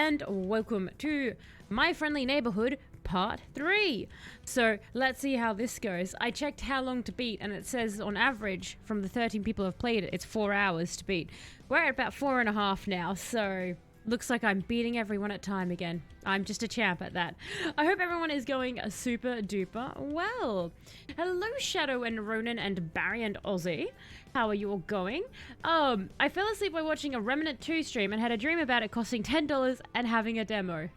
and welcome to My Friendly Neighborhood Part 3. So let's see how this goes. I checked how long to beat and it says on average from the 13 people who have played it, it's 4 hours to beat. We're at about 4.5 now, so looks like I'm beating everyone at time again. I'm just a champ at that. I hope everyone is going super duper well. Hello Shadow and Ronan and Barry and Ozzy. How are you all going? I fell asleep while watching a Remnant 2 stream and had a dream about it costing $10 and having a demo.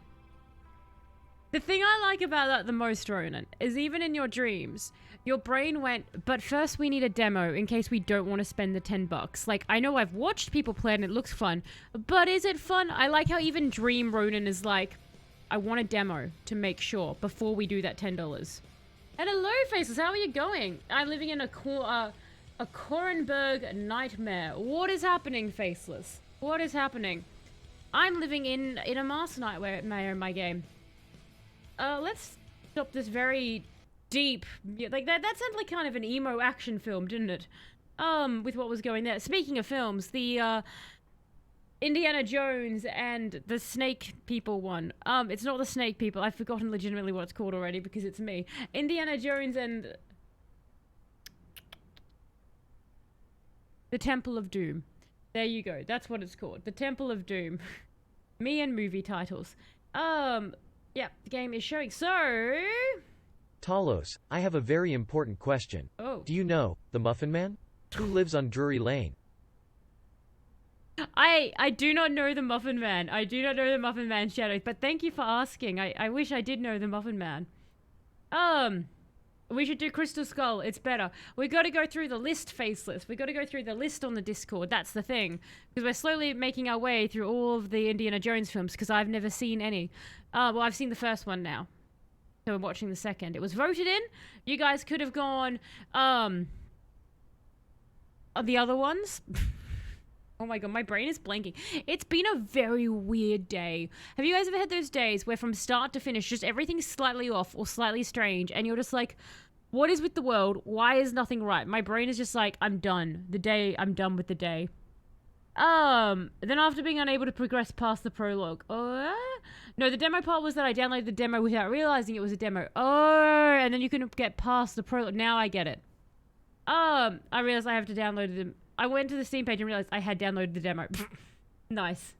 The thing I like about that the most, Ronan, is even in your dreams, your brain went, but first we need a demo in case we don't want to spend the $10. Like, I know I've watched people play and it looks fun, but is it fun? I like how even Dream Ronan is like, I want a demo to make sure before we do that $10. And hello, Faces, how are you going? I'm living in a Korenberg nightmare. What is happening, Faceless? What is happening? I'm living in a Master Nightmare in my game. Let's stop this very deep, like that sounded like kind of an emo action film, didn't it? With what was going there. Speaking of films, the Indiana Jones and the Snake People one. It's not the Snake People. I've forgotten legitimately what it's called already because it's me. Indiana Jones and the Temple of Doom. There you go. That's what it's called. The Temple of Doom. Me and movie titles. Yeah, the game is showing. So... Talos, I have a very important question. Oh. Do you know the Muffin Man? Who lives on Drury Lane? I do not know the Muffin Man. I do not know the Muffin Man, Shadow, but thank you for asking. I wish I did know the Muffin Man. We should do Crystal Skull. It's better. We got to go through the list, Faceless. We got to go through the list on the Discord. That's the thing. Because we're slowly making our way through all of the Indiana Jones films because I've never seen any. Well, I've seen the first one now. So we're watching the second. It was voted in. You guys could have gone, the other ones. Oh my god, my brain is blanking. It's been a very weird day. Have you guys ever had those days where from start to finish, just everything's slightly off or slightly strange, and you're just like, what is with the world? Why is nothing right? My brain is just like, I'm done. I'm done with the day. Then after being unable to progress past the prologue. No, the demo part was that I downloaded the demo without realizing it was a demo. Oh, and then you couldn't get past the prologue. Now I get it. I realized I have to download them. I went to the Steam page and realized I had downloaded the demo. Nice.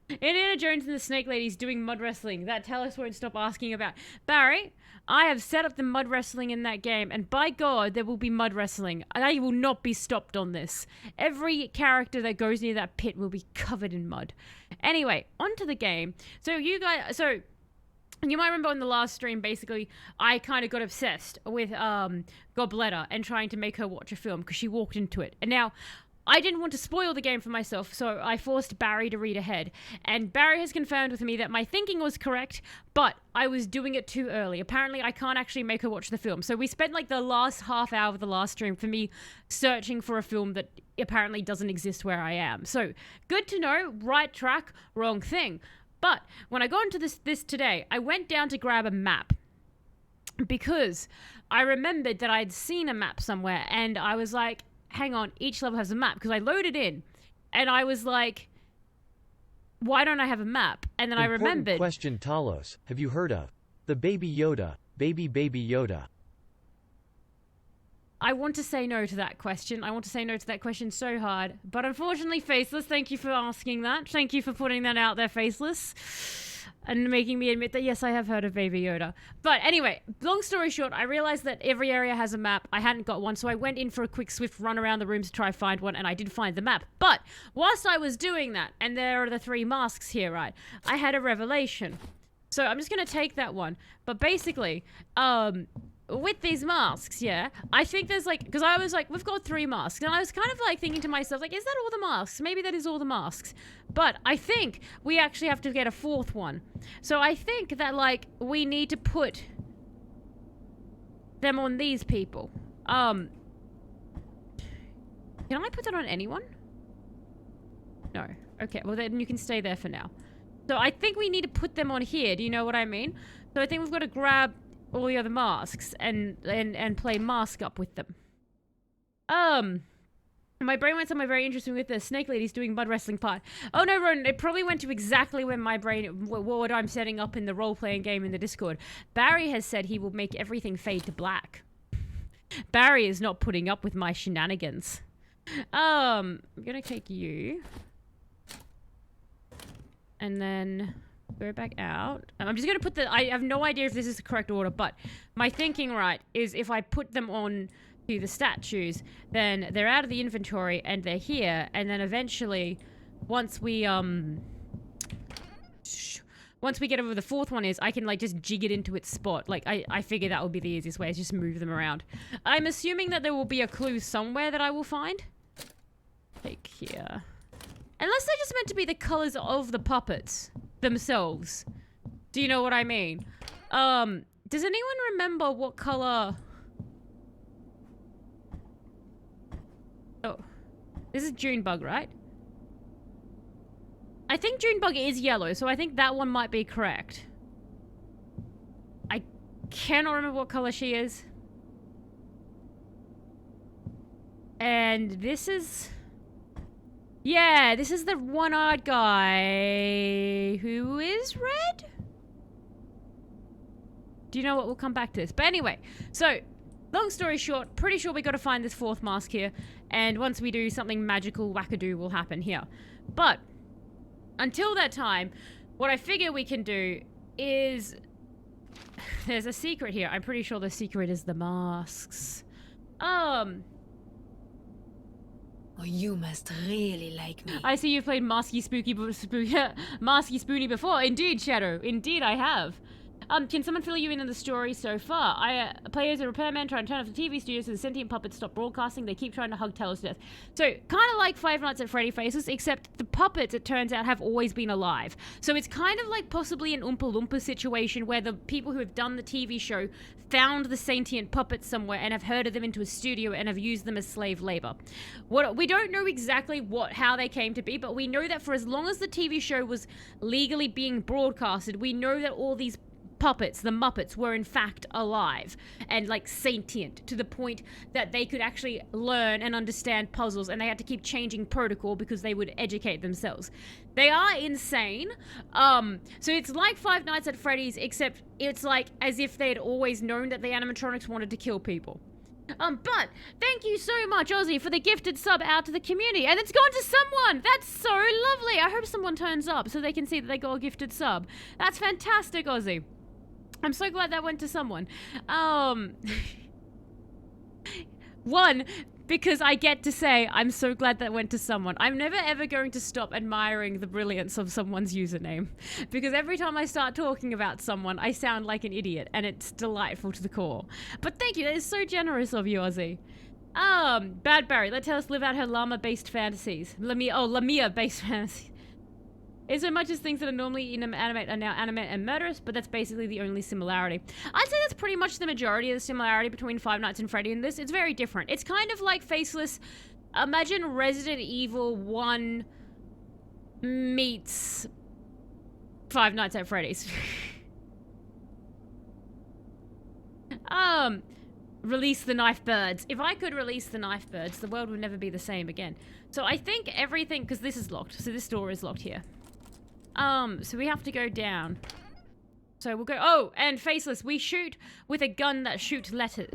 Indiana Jones and the Snake Ladies doing mud wrestling. That Talos won't stop asking about. Barry, I have set up the mud wrestling in that game, and by God, there will be mud wrestling. I will not be stopped on this. Every character that goes near that pit will be covered in mud. Anyway, onto the game. So you might remember in the last stream, basically, I kind of got obsessed with Gobletta and trying to make her watch a film because she walked into it. And now, I didn't want to spoil the game for myself, so I forced Barry to read ahead. And Barry has confirmed with me that my thinking was correct, but I was doing it too early. Apparently, I can't actually make her watch the film. So we spent like the last half hour of the last stream for me searching for a film that apparently doesn't exist where I am. So, good to know, right track, wrong thing. But when I got into this today, I went down to grab a map because I remembered that I'd seen a map somewhere and I was like, hang on, each level has a map because I loaded in and I was like, why don't I have a map? And then I remembered. Question, Talos. Have you heard of the Baby Yoda, Baby Yoda? I want to say no to that question. I want to say no to that question so hard. But unfortunately, Faceless, thank you for asking that. Thank you for putting that out there, Faceless. And making me admit that, yes, I have heard of Baby Yoda. But anyway, long story short, I realized that every area has a map. I hadn't got one, so I went in for a quick swift run around the room to try to find one, and I did find the map. But whilst I was doing that, and there are the 3 masks here, right, I had a revelation. So I'm just going to take that one. But basically, with these masks, yeah, I think there's like, because I was like, we've got 3 masks, and I was kind of like thinking to myself, like, is that all the masks? Maybe that is all the masks. But I think we actually have to get a 4th one. So I think that, like, we need to put them on these people. Can I put that on anyone? No. Okay, well then you can stay there for now. So I think we need to put them on here, do you know what I mean? So I think we've got to grab all the other masks and play mask up with them. My brain went somewhere very interesting with the snake ladies doing mud wrestling part. Oh no, Ron, it probably went to exactly when my brain, what I'm setting up in the role-playing game in the Discord. Barry has said he will make everything fade to black. Barry is not putting up with my shenanigans. I'm gonna take you. And then go back out. I'm just gonna put the, I have no idea if this is the correct order, but my thinking right is if I put them on to the statues, then they're out of the inventory and they're here, and then eventually once we get over the fourth one is I can like just jig it into its spot. Like I figure that would be the easiest way, is just move them around. I'm assuming that there will be a clue somewhere that I will find. Take here. Unless they're just meant to be the colors of the puppets themselves. Do you know what I mean? Does anyone remember what color? Oh, this is Junebug, right? I think Junebug is yellow, so I think that one might be correct. I cannot remember what color she is. And this is... yeah, this is the one-eyed guy who is red? Do you know what? We'll come back to this. But anyway, so... long story short, pretty sure we got to find this fourth mask here, and once we do, something magical wackadoo will happen here. But until that time, what I figure we can do is there's a secret here. I'm pretty sure the secret is the masks. Oh, you must really like me. I see you've played Masky Masky Spoonie before. Indeed, Shadow. Indeed, I have. Can someone fill you in on the story so far? I play as a repairman trying to turn off the TV studio so the sentient puppets stop broadcasting. They keep trying to hug Taylor's death. So, kind of like Five Nights at Freddy Faces, except the puppets, it turns out, have always been alive. So it's kind of like possibly an Oompa Loompa situation where the people who have done the TV show found the sentient puppets somewhere and have herded them into a studio and have used them as slave labor. We don't know exactly how they came to be, but we know that for as long as the TV show was legally being broadcasted, we know that all these puppets, the Muppets, were in fact alive and like sentient to the point that they could actually learn and understand puzzles, and they had to keep changing protocol because they would educate themselves. They are insane. So it's like Five Nights at Freddy's, except it's like as if they had always known that the animatronics wanted to kill people. But thank you so much, Ozzy, for the gifted sub out to the community. And it's gone to someone! That's so lovely! I hope someone turns up so they can see that they got a gifted sub. That's fantastic, Ozzy. I'm so glad that went to someone. One, because I get to say I'm so glad that went to someone. I'm never ever going to stop admiring the brilliance of someone's username. Because every time I start talking about someone, I sound like an idiot, and it's delightful to the core. But thank you, that is so generous of you, Ozzy. Bad Barry, let us live out her llama-based fantasies. Lamia-based fantasies. In so much as things that are normally inanimate are now animate and murderous, but that's basically the only similarity. I'd say that's pretty much the majority of the similarity between Five Nights and Freddy and this. It's very different. It's kind of like Faceless. Imagine Resident Evil 1 meets Five Nights at Freddy's. Release the knife birds. If I could release the knife birds, the world would never be the same again. So I think everything, because this is locked, so this door is locked here. So we have to go down. So we'll go, oh, and Faceless, we shoot with a gun that shoots letters.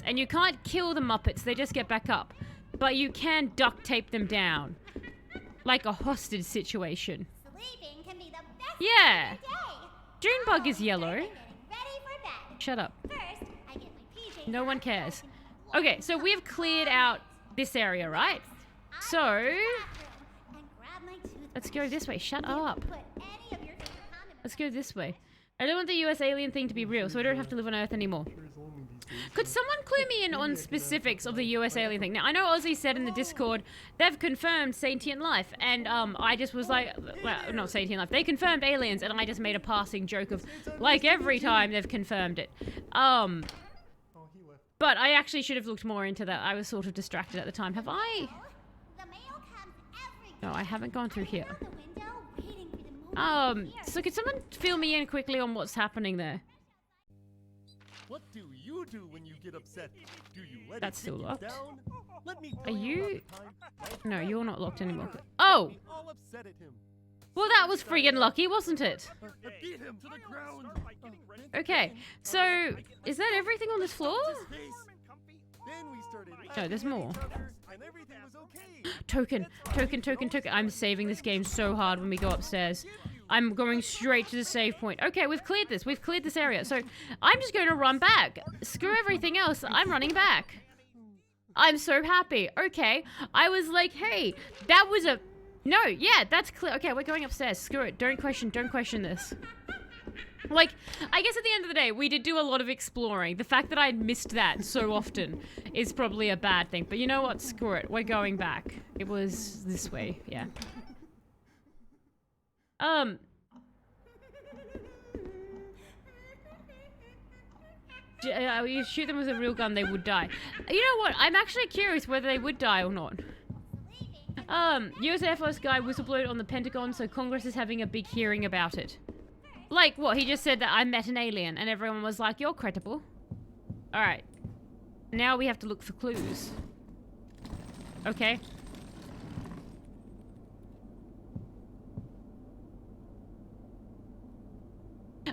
And you can't kill the Muppets, they just get back up. But you can duct tape them down. Like a hostage situation. Sleeping can be the best Yeah. part of the day. Junebug is yellow. I'm getting ready for bed. Shut up. First, I get my PJs No one out cares. so I can Okay, so we've cleared out this area, right? So, and grab my toothbrush. let's go this way. Shut up. Put any of your favorite condiments. Let's go this way. I don't want the US alien thing to be real, so I don't have to live on Earth anymore. Could someone clue me in on specifics of the US alien thing? Now, I know Ozzy said in the Discord, they've confirmed sentient life, and I just was like, well, not sentient life, they confirmed aliens, and I just made a passing joke of, like every time they've confirmed it. But I actually should have looked more into that. I was sort of distracted at the time. Have I? The mail comes every No, I haven't gone through here. out the window, waiting for the moment to appear. So could someone fill me in quickly on what's happening there? What do you do when you get upset? Do you let That's it still take you locked. down? Let me Are tell you- about the time No, you're not locked anymore. Get Oh! me all upset at him. Well, that was friggin' lucky, wasn't it? I beat him to the ground. Okay, so is that everything on this floor? His face. Then we started No, there's laughing at more. each other, and everything was okay. Token. I'm saving this game so hard when we go upstairs. I'm going straight to the save point. Okay, we've cleared this. We've cleared this area. So I'm just going to run back. Screw everything else. I'm running back. I'm so happy. Okay. I was like, hey, that was a... No, yeah, that's clear. Okay, we're going upstairs. Screw it. Don't question this. Like, I guess at the end of the day, we did do a lot of exploring. The fact that I missed that so often is probably a bad thing. But you know what? Screw it. We're going back. It was this way. Yeah. You shoot them with a real gun, they would die. You know what? I'm actually curious whether they would die or not. US Air Force guy whistleblowed on the Pentagon, so Congress is having a big hearing about it. Like, what? He just said that I met an alien, and everyone was like, you're credible. Alright. Now we have to look for clues. Okay.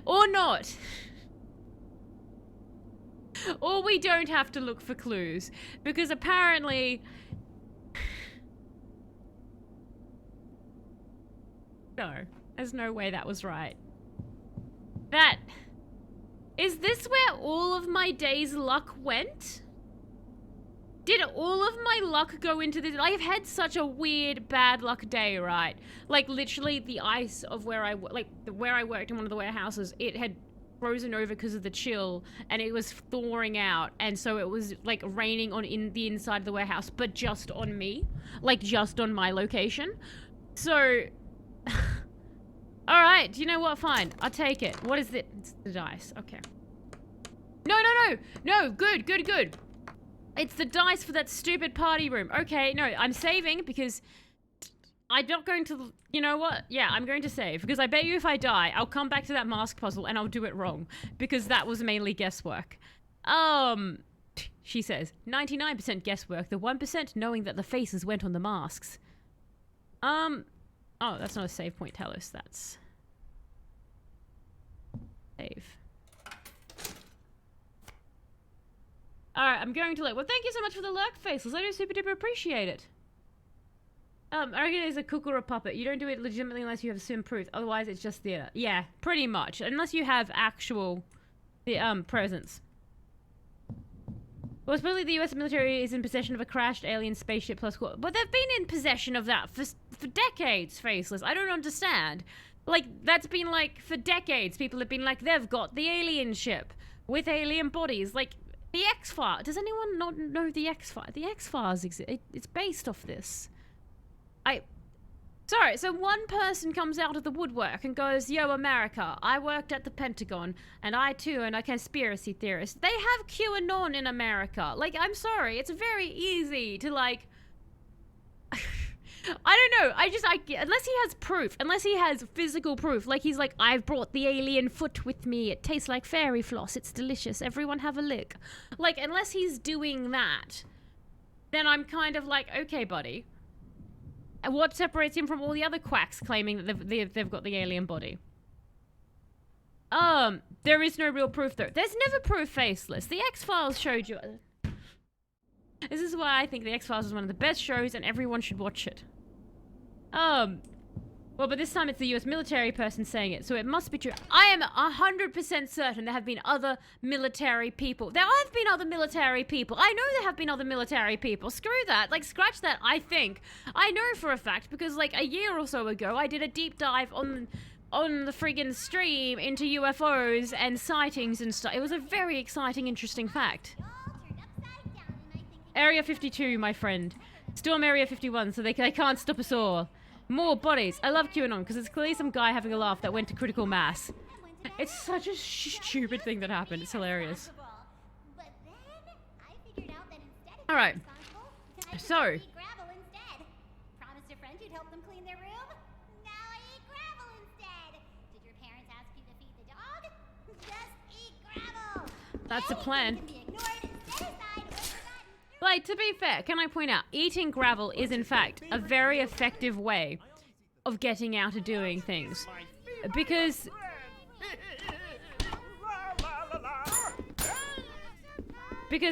Or not. Or we don't have to look for clues. Because apparently... No. There's no way that was right. That... Is this where all of my day's luck went? Did all of my luck go into this? I've had such a weird bad luck day, right? Like literally the ice of where I worked in one of the warehouses, it had frozen over because of the chill and it was thawing out, and so it was like raining on in the inside of the warehouse, but just on me, like just on my location. So all right, you know what? Fine, I'll take it. What is it? It's the dice. Okay. No. Good. It's the dice for that stupid party room. Okay, no, I'm saving because I'm not going to... You know what? Yeah, I'm going to save. Because I bet you if I die, I'll come back to that mask puzzle and I'll do it wrong. Because that was mainly guesswork. She says, 99% guesswork. The 1% knowing that the faces went on the masks. Oh, that's not a save point, Talos. That's... Save. Alright, I'm going to look. Well, thank you so much for the lurk, Faceless. I do super duper appreciate it. I reckon it's a cook or a puppet. You don't do it legitimately unless you have sim proof. Otherwise, it's just theater. Yeah, pretty much. Unless you have actual presence. Well, supposedly the US military is in possession of a crashed alien spaceship plus... But they've been in possession of that for decades, Faceless. I don't understand. Like, that's been like, for decades, people have been like, they've got the alien ship with alien bodies. Like... The X-Files. Does anyone not know the X-Files? The X-Files exist. It's based off this. Sorry, so one person comes out of the woodwork and goes, yo, America, I worked at the Pentagon, and I too am a conspiracy theorist. They have QAnon in America. Like, I'm sorry, it's very easy to, like... I don't know, unless he has proof, unless he has physical proof, like he's like, I've brought the alien foot with me, it tastes like fairy floss, it's delicious, everyone have a lick. Like, unless he's doing that, then I'm kind of like, okay, buddy. And what separates him from all the other quacks claiming that they've got the alien body? There is no real proof though. There's never proof, Faceless. The X-Files showed you... This is why I think The X-Files is one of the best shows and everyone should watch it. Well, but this time it's the US military person saying it, so it must be true. I am 100% certain there have been other military people. There have been other military people. I know there have been other military people. Screw that. Like, scratch that, I think. I know for a fact, because like a year or so ago, I did a deep dive on the friggin' stream into UFOs and sightings and stuff. It was a very exciting, interesting fact. Area 52, my friend. Storm Area 51, so they can't stop us all. More bodies. I love QAnon, because it's clearly some guy having a laugh that went to critical mass. It's such a stupid thing that happened. It's hilarious. Alright. So. Promised a friend you'd help them clean their room. Now I eat gravel instead. Did your parents ask you to feed the dog? Just eat gravel. That's the plan. Can be ignored and set aside or forgotten. Like, to be fair, can I point out, eating gravel is in fact a very effective way of getting out of doing things. Because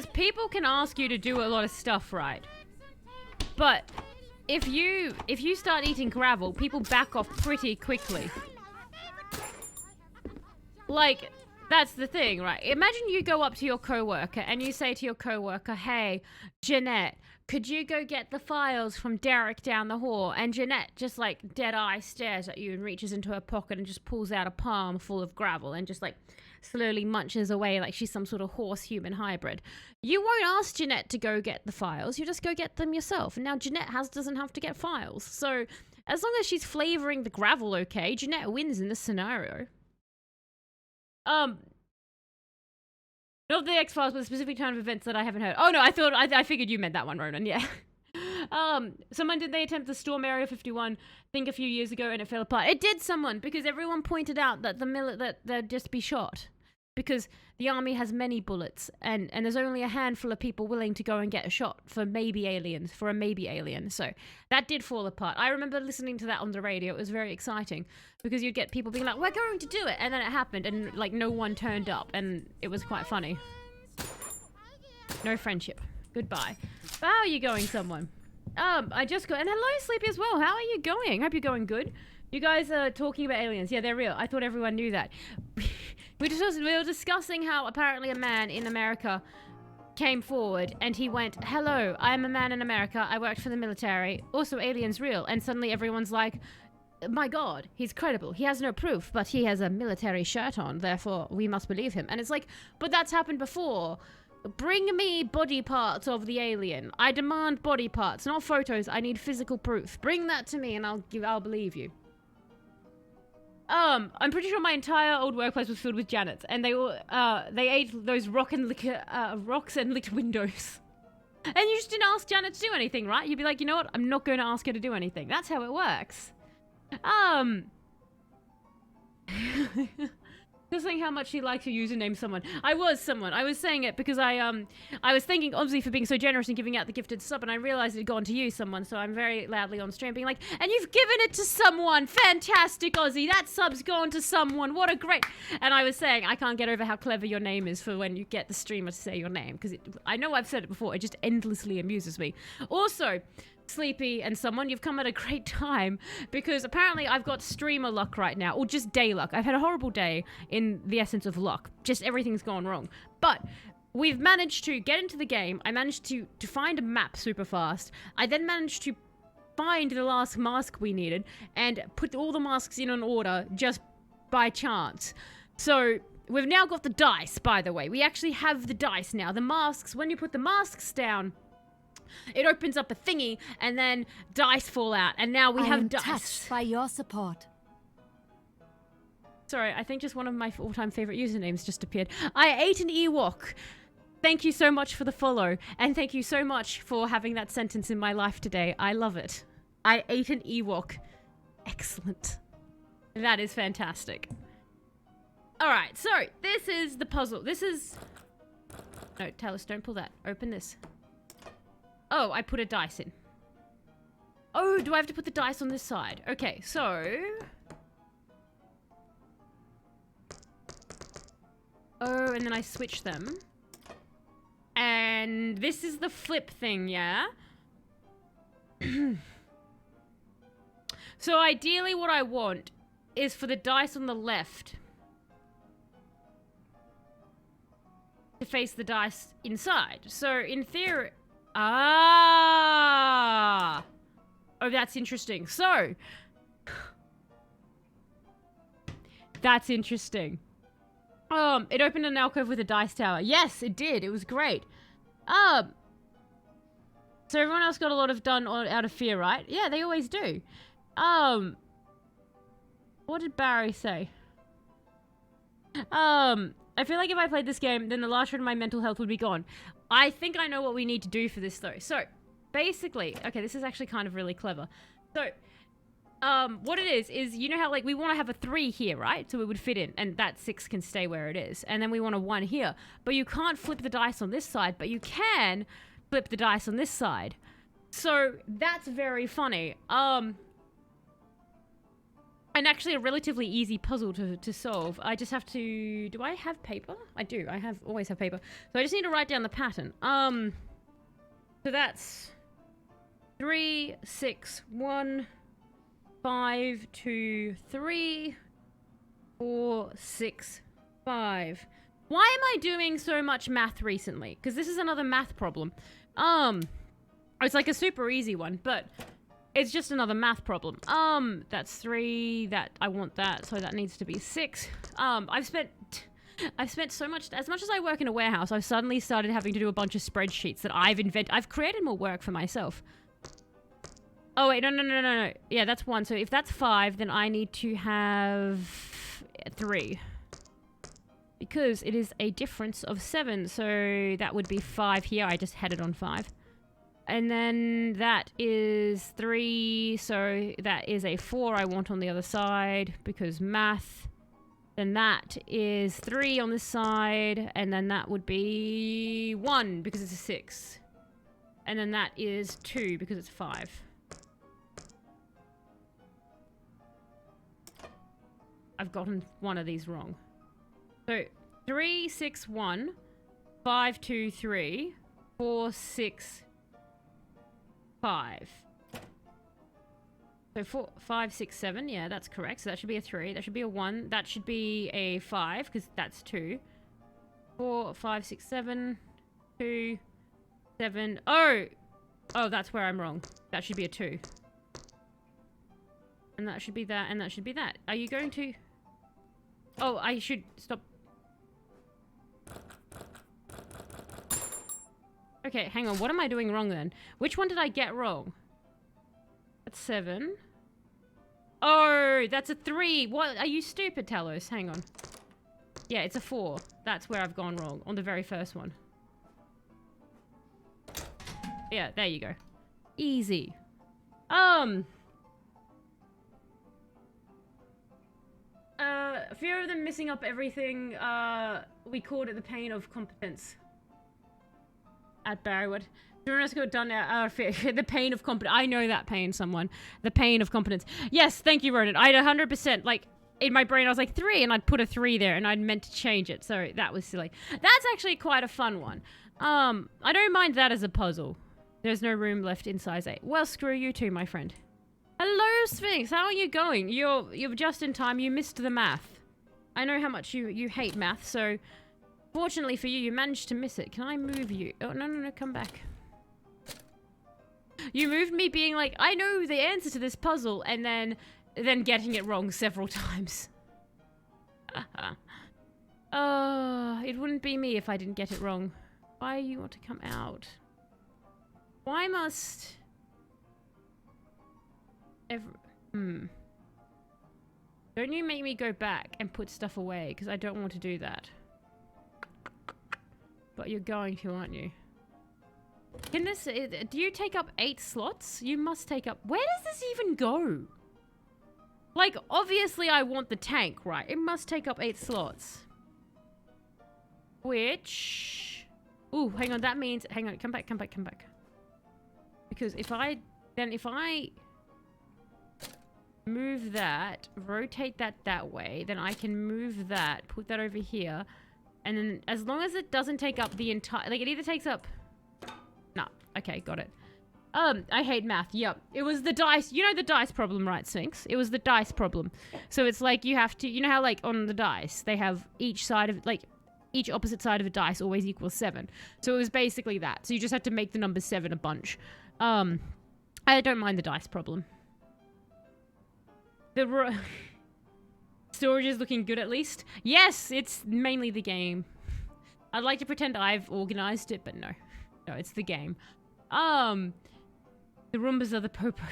people can ask you to do a lot of stuff, right? But if you start eating gravel, people back off pretty quickly. Like, that's the thing, right? Imagine you go up to your coworker and you say to your coworker, "Hey, Jeanette, could you go get the files from Derek down the hall?" And Jeanette just like dead eye stares at you and reaches into her pocket and just pulls out a palm full of gravel and just like slowly munches away like she's some sort of horse-human hybrid. You won't ask Jeanette to go get the files. You just go get them yourself. And now Jeanette doesn't have to get files. So as long as she's flavoring the gravel okay, Jeanette wins in this scenario. Not the X-Files, but a specific turn of events that I haven't heard. Oh no, I figured you meant that one, Ronan, yeah. Someone did they attempt to storm Area 51, I think a few years ago, and it fell apart. It did someone, because everyone pointed out that that they'd just be shot. Because the army has many bullets, and there's only a handful of people willing to go and get a shot for a maybe alien. So that did fall apart. I remember listening to that on the radio. It was very exciting, because you'd get people being like, "We're going to do it," and then it happened, and like no one turned up, and it was quite funny. No friendship. Goodbye. How are you going, someone? I just got, and hello, Sleepy, as well. How are you going? Hope you're going good. You guys are talking about aliens. Yeah, they're real. I thought everyone knew that. We were discussing how apparently a man in America came forward and he went, "Hello, I'm a man in America. I worked for the military. Also, aliens real." And suddenly everyone's like, "My God, he's credible. He has no proof, but he has a military shirt on. Therefore, we must believe him." And it's like, but that's happened before. Bring me body parts of the alien. I demand body parts, not photos. I need physical proof. Bring that to me and I'll believe you. I'm pretty sure my entire old workplace was filled with Janets, and they ate those rocks and licked windows. And you just didn't ask Janet to do anything, right? You'd be like, "You know what? I'm not going to ask her to do anything." That's how it works. Just saying how much she likes your username, someone. I was saying it because I was thanking Ozzy for being so generous and giving out the gifted sub, and I realized it had gone to you, someone, so I'm very loudly on stream being like, "And you've given it to someone! Fantastic, Ozzy! That sub's gone to someone! What a great..." And I was saying, I can't get over how clever your name is for when you get the streamer to say your name, because I know I've said it before, it just endlessly amuses me. Also, Sleepy and someone, you've come at a great time, because apparently I've got streamer luck right now, or just day luck. I've had a horrible day in the essence of luck. Just everything's gone wrong. But we've managed to get into the game. I managed to find a map super fast. I then managed to find the last mask we needed and put all the masks in an order just by chance. So we've now got the dice, by the way. We actually have the dice now. The masks, when you put the masks down, it opens up a thingy, and then dice fall out, and now we have dice. Touched by your support. Sorry, I think just one of my all-time favorite usernames just appeared. I ate an Ewok. Thank you so much for the follow, and thank you so much for having that sentence in my life today. I love it. I ate an Ewok. Excellent. That is fantastic. Alright, so this is the puzzle. This is... No, Talis, don't pull that. Open this. Oh, I put a dice in. Oh, do I have to put the dice on this side? Okay, so... Oh, and then I switch them. And this is the flip thing, yeah? So ideally what I want is for the dice on the left to face the dice inside. So in theory... Ah! Oh, that's interesting. So... That's interesting. It opened an alcove with a dice tower. Yes, it did. It was great. So everyone else got a lot of done out of fear, right? Yeah, they always do. What did Barry say? I feel like if I played this game, then the last shred of my mental health would be gone. I think I know what we need to do for this, though. So, basically... Okay, this is actually kind of really clever. So, what it is you know how like we want to have a 3 here, right? So it would fit in, and that 6 can stay where it is. And then we want a 1 here. But you can't flip the dice on this side, but you can flip the dice on this side. So that's very funny. And actually a relatively easy puzzle to solve. I just have to... Do I have paper? I do. Always have paper. So I just need to write down the pattern. So that's 3, 6, 1, 5, 2, 3, 4, 6, 5. Why am I doing so much math recently? Because this is another math problem. It's like a super easy one, but it's just another math problem. That's 3, that I want that, so that needs to be 6. I've spent so much, as much as I work in a warehouse, I've suddenly started having to do a bunch of spreadsheets that I've created more work for myself. Oh wait, no. Yeah, that's 1. So if that's 5, then I need to have 3. Because it is a difference of 7, so that would be 5 here. I just had it on 5. And then that is 3, so that is a 4 I want on the other side, because math. Then that is 3 on this side, and then that would be 1, because it's a 6. And then that is 2, because it's 5. I've gotten one of these wrong. So 3, 6, 1, 5, 2, 3, 4, 6, 5. So 4, 5, 6, 7. Yeah, that's correct. So that should be a 3. That should be a 1. That should be a 5, because that's 2. 4, 5, 6, 7, 2, 7. Oh, that's where I'm wrong. That should be a 2. And that should be that, and that should be that. Are you going to... Oh, I should stop. Okay, hang on. What am I doing wrong then? Which one did I get wrong? That's 7. Oh, that's a 3. What? Are you stupid, Talos? Hang on. Yeah, it's a 4. That's where I've gone wrong. On the very first one. Yeah, there you go. Easy. Fear of them messing up everything, we called it the pain of competence. At Barrywood. Journalists got done the pain of competence. I know that pain, someone. The pain of competence. Yes, thank you, Ronan. I had 100%, like, in my brain, I was like, 3, and I'd put a 3 there, and I'd meant to change it, so that was silly. That's actually quite a fun one. I don't mind that as a puzzle. There's no room left in size 8. Well, screw you too, my friend. Hello, Sphinx. How are you going? You're just in time. You missed the math. I know how much you hate math, so fortunately for you, you managed to miss it. Can I move you? Oh, no, come back. You moved me being like, I know the answer to this puzzle, and then getting it wrong several times. It wouldn't be me if I didn't get it wrong. Why you want to come out? Why must... Don't you make me go back and put stuff away, because I don't want to do that. But you're going to, aren't you? Can this... Do you take up 8 slots? You must take up... Where does this even go? Like, obviously I want the tank, right? It must take up 8 slots. Which... Ooh, hang on, that means... Hang on, come back. Because if I move that, rotate that way, then I can move that, put that over here, and then as long as it doesn't take up the entire... Like, it either takes up... Nah, okay, got it. I hate math, yep. It was the dice. You know the dice problem, right, Sphinx? It was the dice problem. So it's like you have to... You know how, like, on the dice, they have each side of... Like, each opposite side of a dice always equals 7. So it was basically that. So you just have to make the number 7 a bunch. I don't mind the dice problem. The storage is looking good at least. Yes, it's mainly the game. I'd like to pretend I've organized it, but no. No, it's the game. The Roombas are the popo.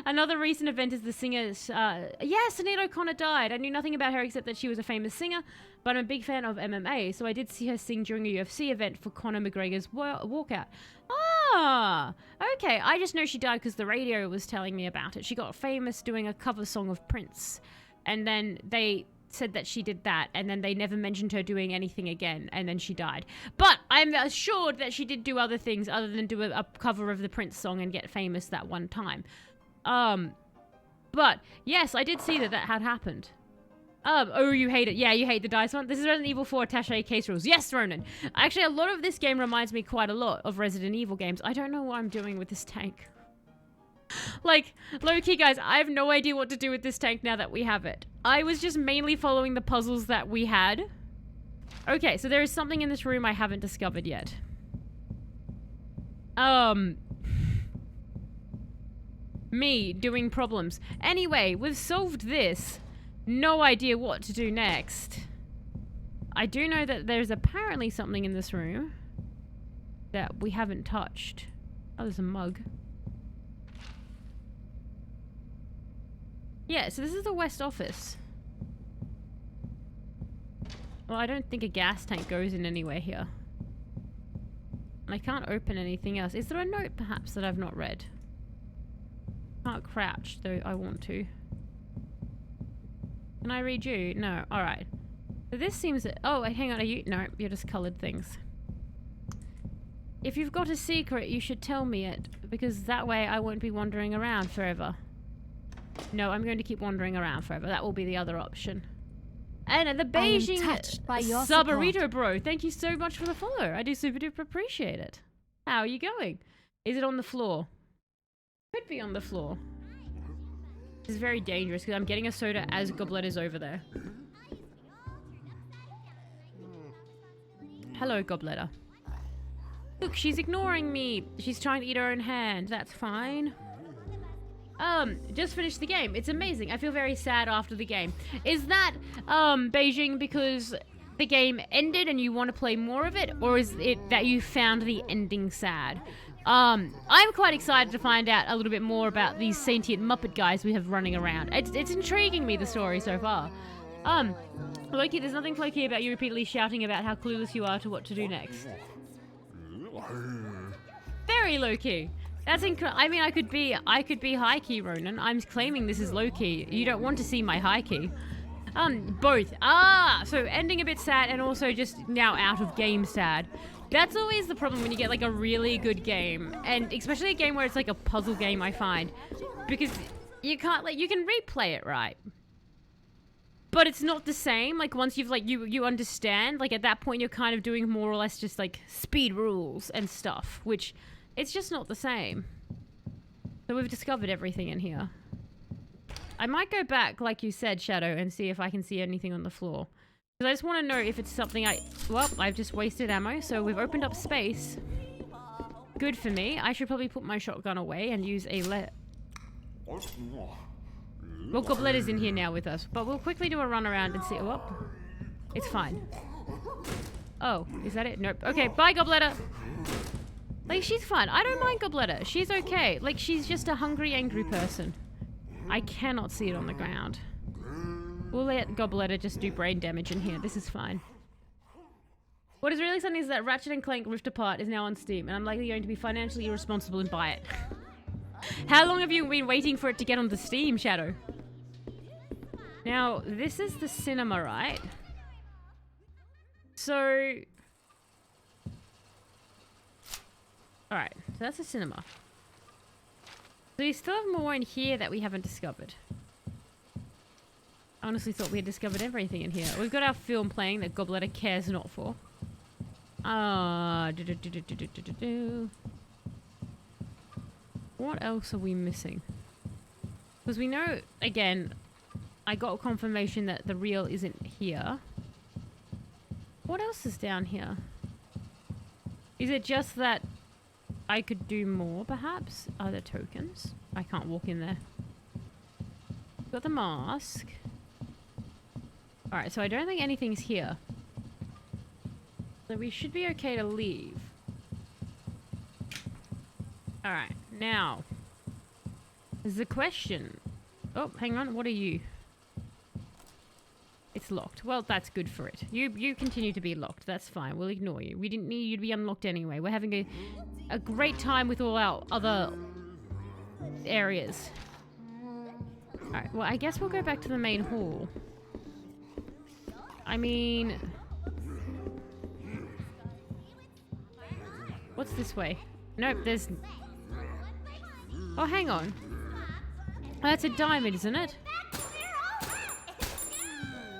Another recent event is the singer's... yes, Sinead O'Connor died. I knew nothing about her except that she was a famous singer, but I'm a big fan of MMA, so I did see her sing during a UFC event for Conor McGregor's walkout. Ah, okay. I just know she died because the radio was telling me about it. She got famous doing a cover song of Prince. And then they said that she did that. And then they never mentioned her doing anything again. And then she died. But I'm assured that she did do other things other than do a cover of the Prince song and get famous that one time. But yes, I did see that had happened. Oh, you hate it. Yeah, you hate the dice one. This is Resident Evil 4 attaché case rules. Yes, Ronan. Actually, a lot of this game reminds me quite a lot of Resident Evil games. I don't know what I'm doing with this tank. Like, low-key, guys, I have no idea what to do with this tank now that we have it. I was just mainly following the puzzles that we had. Okay, so there is something in this room I haven't discovered yet. Me doing problems. Anyway, we've solved this. No idea what to do next. I do know that there's apparently something in this room that we haven't touched. Oh, there's a mug. Yeah, so this is the West office. Well, I don't think a gas tank goes in anywhere here. And I can't open anything else. Is there a note, perhaps, that I've not read? Can't crouch, though I want to. Can I read you? No. Alright. So this seems... Oh, hang on. Are you... No, you're just coloured things. If you've got a secret, you should tell me it. Because that way I won't be wandering around forever. No, I'm going to keep wandering around forever. That will be the other option. And the Beijing Subarito bro, thank you so much for the follow. I do super duper appreciate it. How are you going? Is it on the floor? Could be on the floor. This is very dangerous because I'm getting a soda as Goblet is over there. Hello, Gobletta. Look, she's ignoring me. She's trying to eat her own hand. That's fine. Just finished the game. It's amazing. I feel very sad after the game. Is that, Beijing because the game ended and you want to play more of it? Or is it that you found the ending sad? I'm quite excited to find out a little bit more about these sentient Muppet guys we have running around. It's intriguing me, the story so far. Loki, there's nothing flaky about you repeatedly shouting about how clueless you are to what to do next. Very low-key. That's I mean, I could be high-key, Ronan. I'm claiming this is low-key. You don't want to see my high-key. Both. So ending a bit sad and also just now out of game sad. That's always the problem when you get like a really good game, and especially a game where it's like a puzzle game, I find, because you can't you can replay it, right? But it's not the same. Like once you've you understand, like at that point you're kind of doing more or less just like speed rules and stuff, which it's just not the same. So we've discovered everything in here. I might go back, like you said, Shadow, and see if I can see anything on the floor. Because I just want to know if it's something well, I've just wasted ammo, so we've opened up space. Good for me. I should probably put my shotgun away and use a Well, Goblet is in here now with us, but we'll quickly do a run around and see. Oh, it's fine. Oh, is that it? Nope. Okay, bye, Gobletta. Like, she's fine. I don't mind Gobletta. She's okay. Like, she's just a hungry, angry person. I cannot see it on the ground. We'll let Gobletta just do brain damage in here. This is fine. What is really exciting is that Ratchet & Clank Rift Apart is now on Steam, and I'm likely going to be financially irresponsible and buy it. How long have you been waiting for it to get on the Steam, Shadow? Now, this is the cinema, right? So... Alright, so that's the cinema. So we still have more in here that we haven't discovered. I honestly thought we had discovered everything in here. We've got our film playing that Gobletta cares not for. What else are we missing? Because we know, again, I got confirmation that the reel isn't here. What else is down here? Is it just that I could do more, perhaps? Are there tokens? I can't walk in there. Got the mask. Alright, so I don't think anything's here. So we should be okay to leave. Alright, now. There's the question. Oh, hang on, what are you? It's it's locked. Well, that's good for it. You continue to be locked. That's fine. We'll ignore you. We didn't need you to be unlocked anyway. We're having a great time with all our other areas. Alright, well, I guess we'll go back to the main hall. I mean... What's this way? Nope, there's... Oh, hang on. Oh, that's a diamond, isn't it?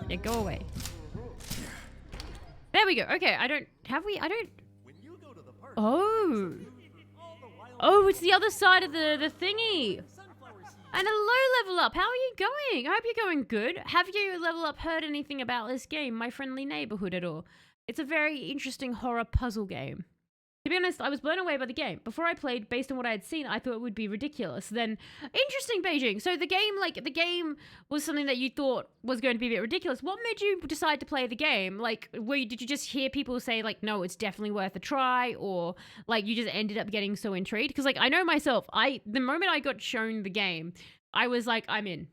Yeah, go away. There we go. Okay, I don't... Have we? I don't... Oh. Oh, it's the other side of the thingy. And a low level up. How are you going? I hope you're going good. Have you level up heard anything about this game, My Friendly Neighborhood, at all? It's a very interesting horror puzzle game. To be honest, I was blown away by the game. Before I played, based on what I had seen, I thought it would be ridiculous. Then, interesting, Beijing. So the game was something that you thought was going to be a bit ridiculous. What made you decide to play the game? Like, did you just hear people say, like, no, it's definitely worth a try? Or, like, you just ended up getting so intrigued? Because, like, I know myself, the moment I got shown the game, I was like, I'm in.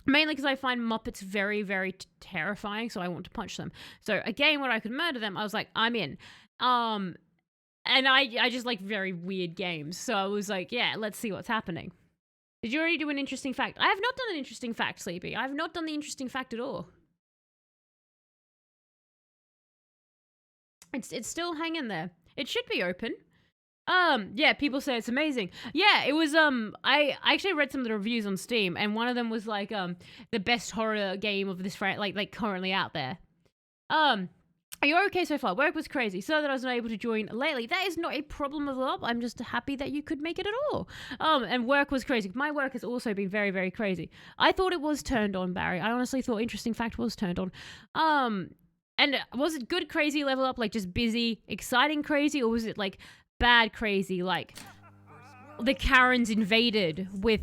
Mainly because I find Muppets very, very terrifying, so I want to punch them. So a game where I could murder them, I was like, I'm in. And I just like very weird games. So I was like, yeah, let's see what's happening. Did you already do an interesting fact? I have not done an interesting fact, Sleepy. I have not done the interesting fact at all. It's still hanging there. It should be open. Yeah, people say it's amazing. Yeah, it was, I actually read some of the reviews on Steam, and one of them was like, the best horror game of this, like currently out there. You're okay so far. Work was crazy, so that I was not able to join lately. That is not a problem at all. I'm just happy that you could make it at all. And work was crazy. My work has also been very, very crazy. I thought it was turned on, Barry. I honestly thought Interesting Fact was turned on. And was it good crazy level up, like just busy, exciting crazy, or was it like bad crazy, like the Karens invaded with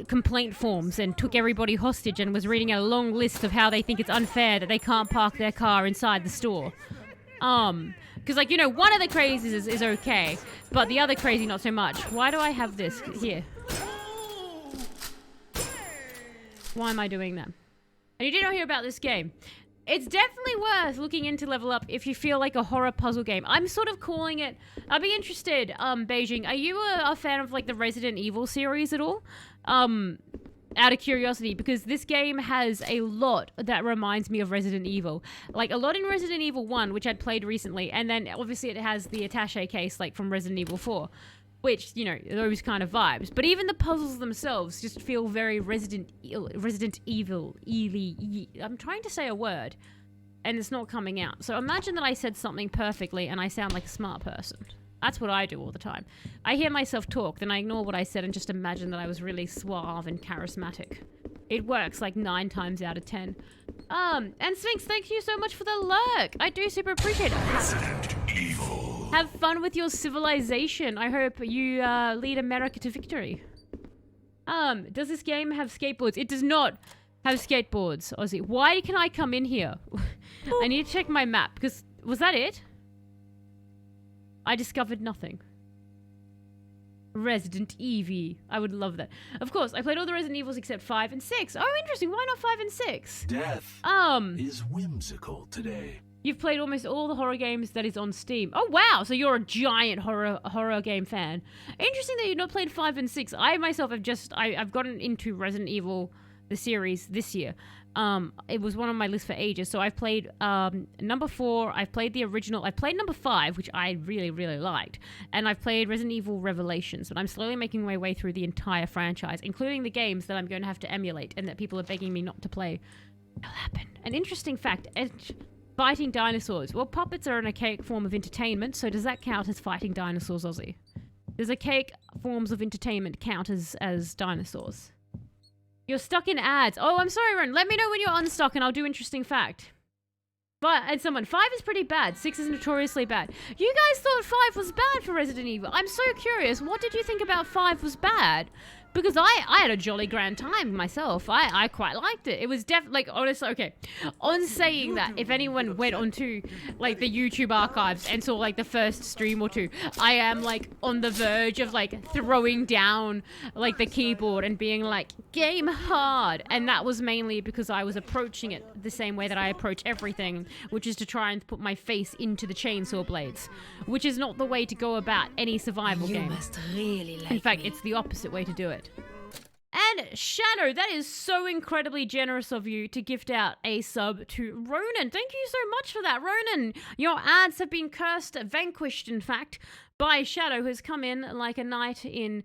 complaint forms and took everybody hostage and was reading a long list of how they think it's unfair that they can't park their car inside the store? Because, like, you know, one of the crazies is okay, but the other crazy not so much. Why do I have this here? Why am I doing that? And you did not hear about this game. It's definitely worth looking into Level Up if you feel like a horror puzzle game. I'm sort of calling it... I'd be interested, Beijing, are you a fan of, like, the Resident Evil series at all? Out of curiosity, because this game has a lot that reminds me of Resident Evil. Like, a lot in Resident Evil 1, which I'd played recently, and then, obviously, it has the attaché case, like, from Resident Evil 4. Which, you know, those kind of vibes. But even the puzzles themselves just feel very Resident Evil. I'm trying to say a word, and it's not coming out. So imagine that I said something perfectly and I sound like a smart person. That's what I do all the time. I hear myself talk, then I ignore what I said and just imagine that I was really suave and charismatic. It works like 9 times out of 10. And Sphinx, thank you so much for the lurk. I do super appreciate it. Resident Evil. Have fun with your civilization. I hope you lead America to victory. Does this game have skateboards? It does not have skateboards, Ozzy. Why can I come in here? I need to check my map, because... Was that it? I discovered nothing. Resident Evil. I would love that. Of course, I played all the Resident Evils except 5 and 6. Oh, interesting. Why not 5 and 6? Death is whimsical today. You've played almost all the horror games that is on Steam. Oh, wow. So you're a giant horror game fan. Interesting that you've not played 5 and 6. I myself have I've gotten into Resident Evil, the series, this year. It was one on my list for ages. So I've played number 4. I've played the original. I've played number 5, which I really, really liked. And I've played Resident Evil Revelations. But I'm slowly making my way through the entire franchise, including the games that I'm going to have to emulate and that people are begging me not to play. It'll happen. An interesting fact. Fighting dinosaurs. Well, puppets are an archaic form of entertainment, so does that count as fighting dinosaurs, Ozzy? Does archaic forms of entertainment count as dinosaurs? You're stuck in ads. Oh, I'm sorry, Ron. Let me know when you're unstuck and I'll do interesting fact. But, and someone, 5 is pretty bad. 6 is notoriously bad. You guys thought 5 was bad for Resident Evil. I'm so curious. What did you think about 5 was bad? because I had a jolly grand time myself. I quite liked it. It was like, honestly, okay. On saying that, if anyone went onto like the YouTube archives and saw like the first stream or two, I am like on the verge of like throwing down like the keyboard and being like, game hard. And that was mainly because I was approaching it the same way that I approach everything, which is to try and put my face into the chainsaw blades, which is not the way to go about any survival You game. must really like In fact, me. it's the opposite way to do it. And Shadow, that is so incredibly generous of you to gift out a sub to Ronan. Thank you so much for that, Ronan. Your ads have been cursed, vanquished, in fact, by Shadow, who has come in like a knight in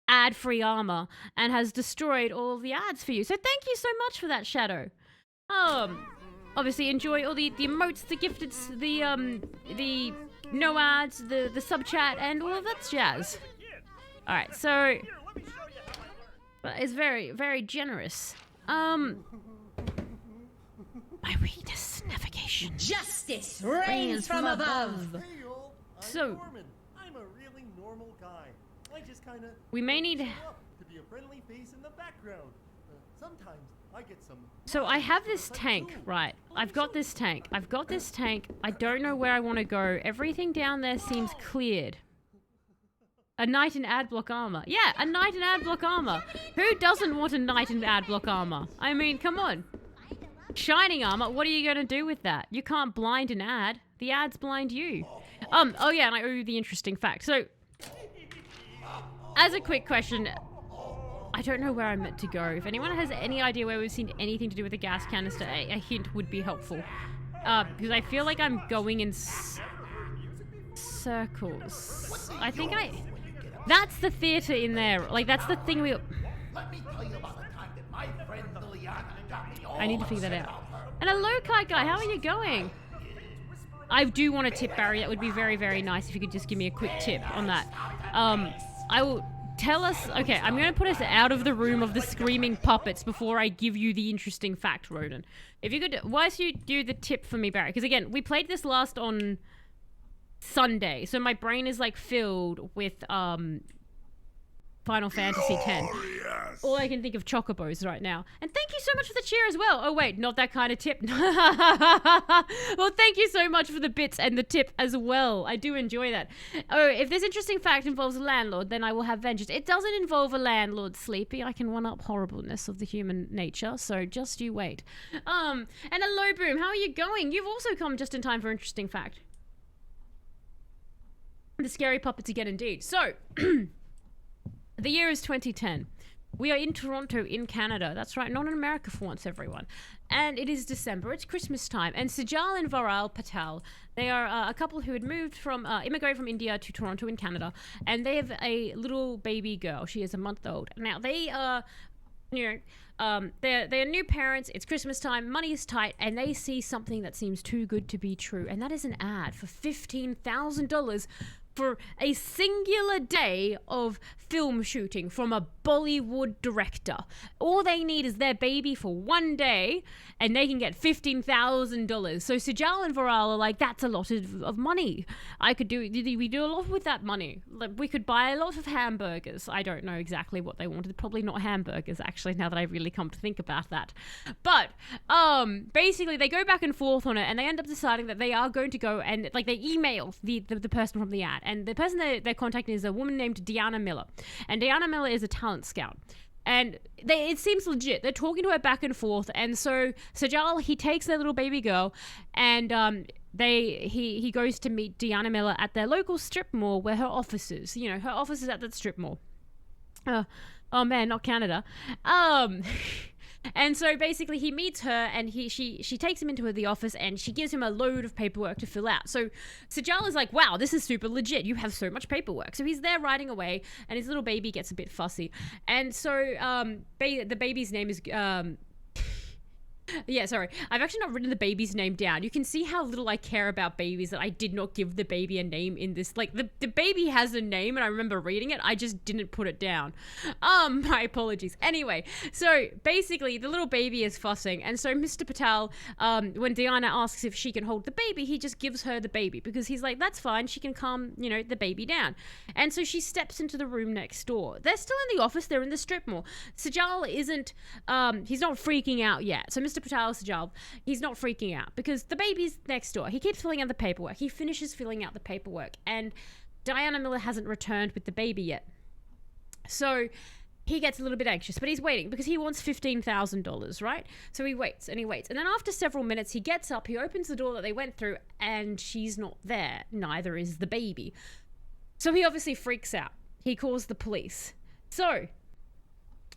ad-free armor and has destroyed all of the ads for you. So thank you so much for that, Shadow. Obviously enjoy all the emotes, the gifted, the no ads, the sub chat, and all of that jazz. All right, so that is very, very generous. My weakness, navigation. Justice reigns from above. Hey, y'all. I'm So- Norman. I'm a really normal guy. I just kind of We may need. show up to be a friendly face in the background. Sometimes I get some. So I have this tank, right? I've got this tank. I don't know where I want to go. Everything down there seems cleared. A knight in ad block armor. Yeah, a knight in ad block armor. Who doesn't want a knight in ad block armor? I mean, come on. Shining armor, what are you going to do with that? You can't blind an ad. The ads blind you. Oh yeah, and I owe you the interesting fact. So, as a quick question, I don't know where I'm meant to go. If anyone has any idea where we've seen anything to do with the gas canister, a hint would be helpful. Because I feel like I'm going in circles. I think that's the theater in there. Like, that's the thing we... Let me tell you about the time that my friend Liliana got me all I need to figure that upset out. about her. And hello, Kite Guy. How are you going? I do want a tip, Barry. That would be very, very nice if you could just give me a quick tip on that. I will tell us... Okay, I'm going to put us out of the room of the screaming puppets before I give you the interesting fact, Roden. If you could... Why don't you do the tip for me, Barry? Because, again, we played this last on Sunday, so my brain is, like, filled with, Final Fantasy X. All I can think of chocobos right now. And thank you so much for the cheer as well. Oh wait, not that kind of tip. Well, thank you so much for the bits and the tip as well. I do enjoy that. Oh, if this interesting fact involves a landlord, then I will have vengeance. It doesn't involve a landlord, Sleepy. I can one-up horribleness of the human nature, so just you wait. And hello, Boom. How are you going? You've also come just in time for interesting fact. The scary puppets again, indeed. So... The year is 2010. We are in Toronto, in Canada. That's right, not in America for once, everyone. And it is December. It's Christmas time. And Sejal and Varal Patel, they are a couple who had moved from, immigrated from India to Toronto in Canada. And they have a little baby girl. She is a month old. Now, they are, they're new parents. It's Christmas time. Money is tight. And they see something that seems too good to be true. And that is an ad for $15,000 for a singular day of film shooting from a Bollywood director. All they need is their baby for one day, and they can get $15,000. So Sejal and Varal are like, that's a lot of money. We do a lot with that money. Like, we could buy a lot of hamburgers. I don't know exactly what they wanted. Probably not hamburgers, actually, now that I really come to think about that. But basically, they go back and forth on it, and they end up deciding that they are going to go and, like, they email the person from the ad. And the person they're contacting is a woman named Deanna Miller. And Deanna Miller is a talent scout. And it seems legit. They're talking to her back and forth. And so Sejal, he takes their little baby girl, and he goes to meet Deanna Miller at their local strip mall where her office is. You know, her office is at that strip mall. Oh man, not Canada. And so basically he meets her, and she takes him into the office, and she gives him a load of paperwork to fill out. So Sejal is like, wow, this is super legit. You have so much paperwork. So he's there writing away, and his little baby gets a bit fussy. And so the baby's name is Yeah, sorry. I've actually not written the baby's name down. You can see how little I care about babies that I did not give the baby a name in this. Like, the baby has a name and I remember reading it. I just didn't put it down. My apologies. Anyway, so basically the little baby is fussing. And so Mr. Patel, when Diana asks if she can hold the baby, he just gives her the baby because he's like, that's fine. She can calm, the baby down. And so she steps into the room next door. They're still in the office. They're in the strip mall. Sajal isn't, he's not freaking out yet. So Mr. Patel Sajal, he's not freaking out because the baby's next door. He keeps filling out the paperwork. He finishes filling out the paperwork and Diana Miller hasn't returned with the baby yet. So he gets a little bit anxious, but he's waiting because he wants $15,000, right? So he waits and he waits. And then after several minutes, he gets up, he opens the door that they went through and she's not there. Neither is the baby. So he obviously freaks out. He calls the police. So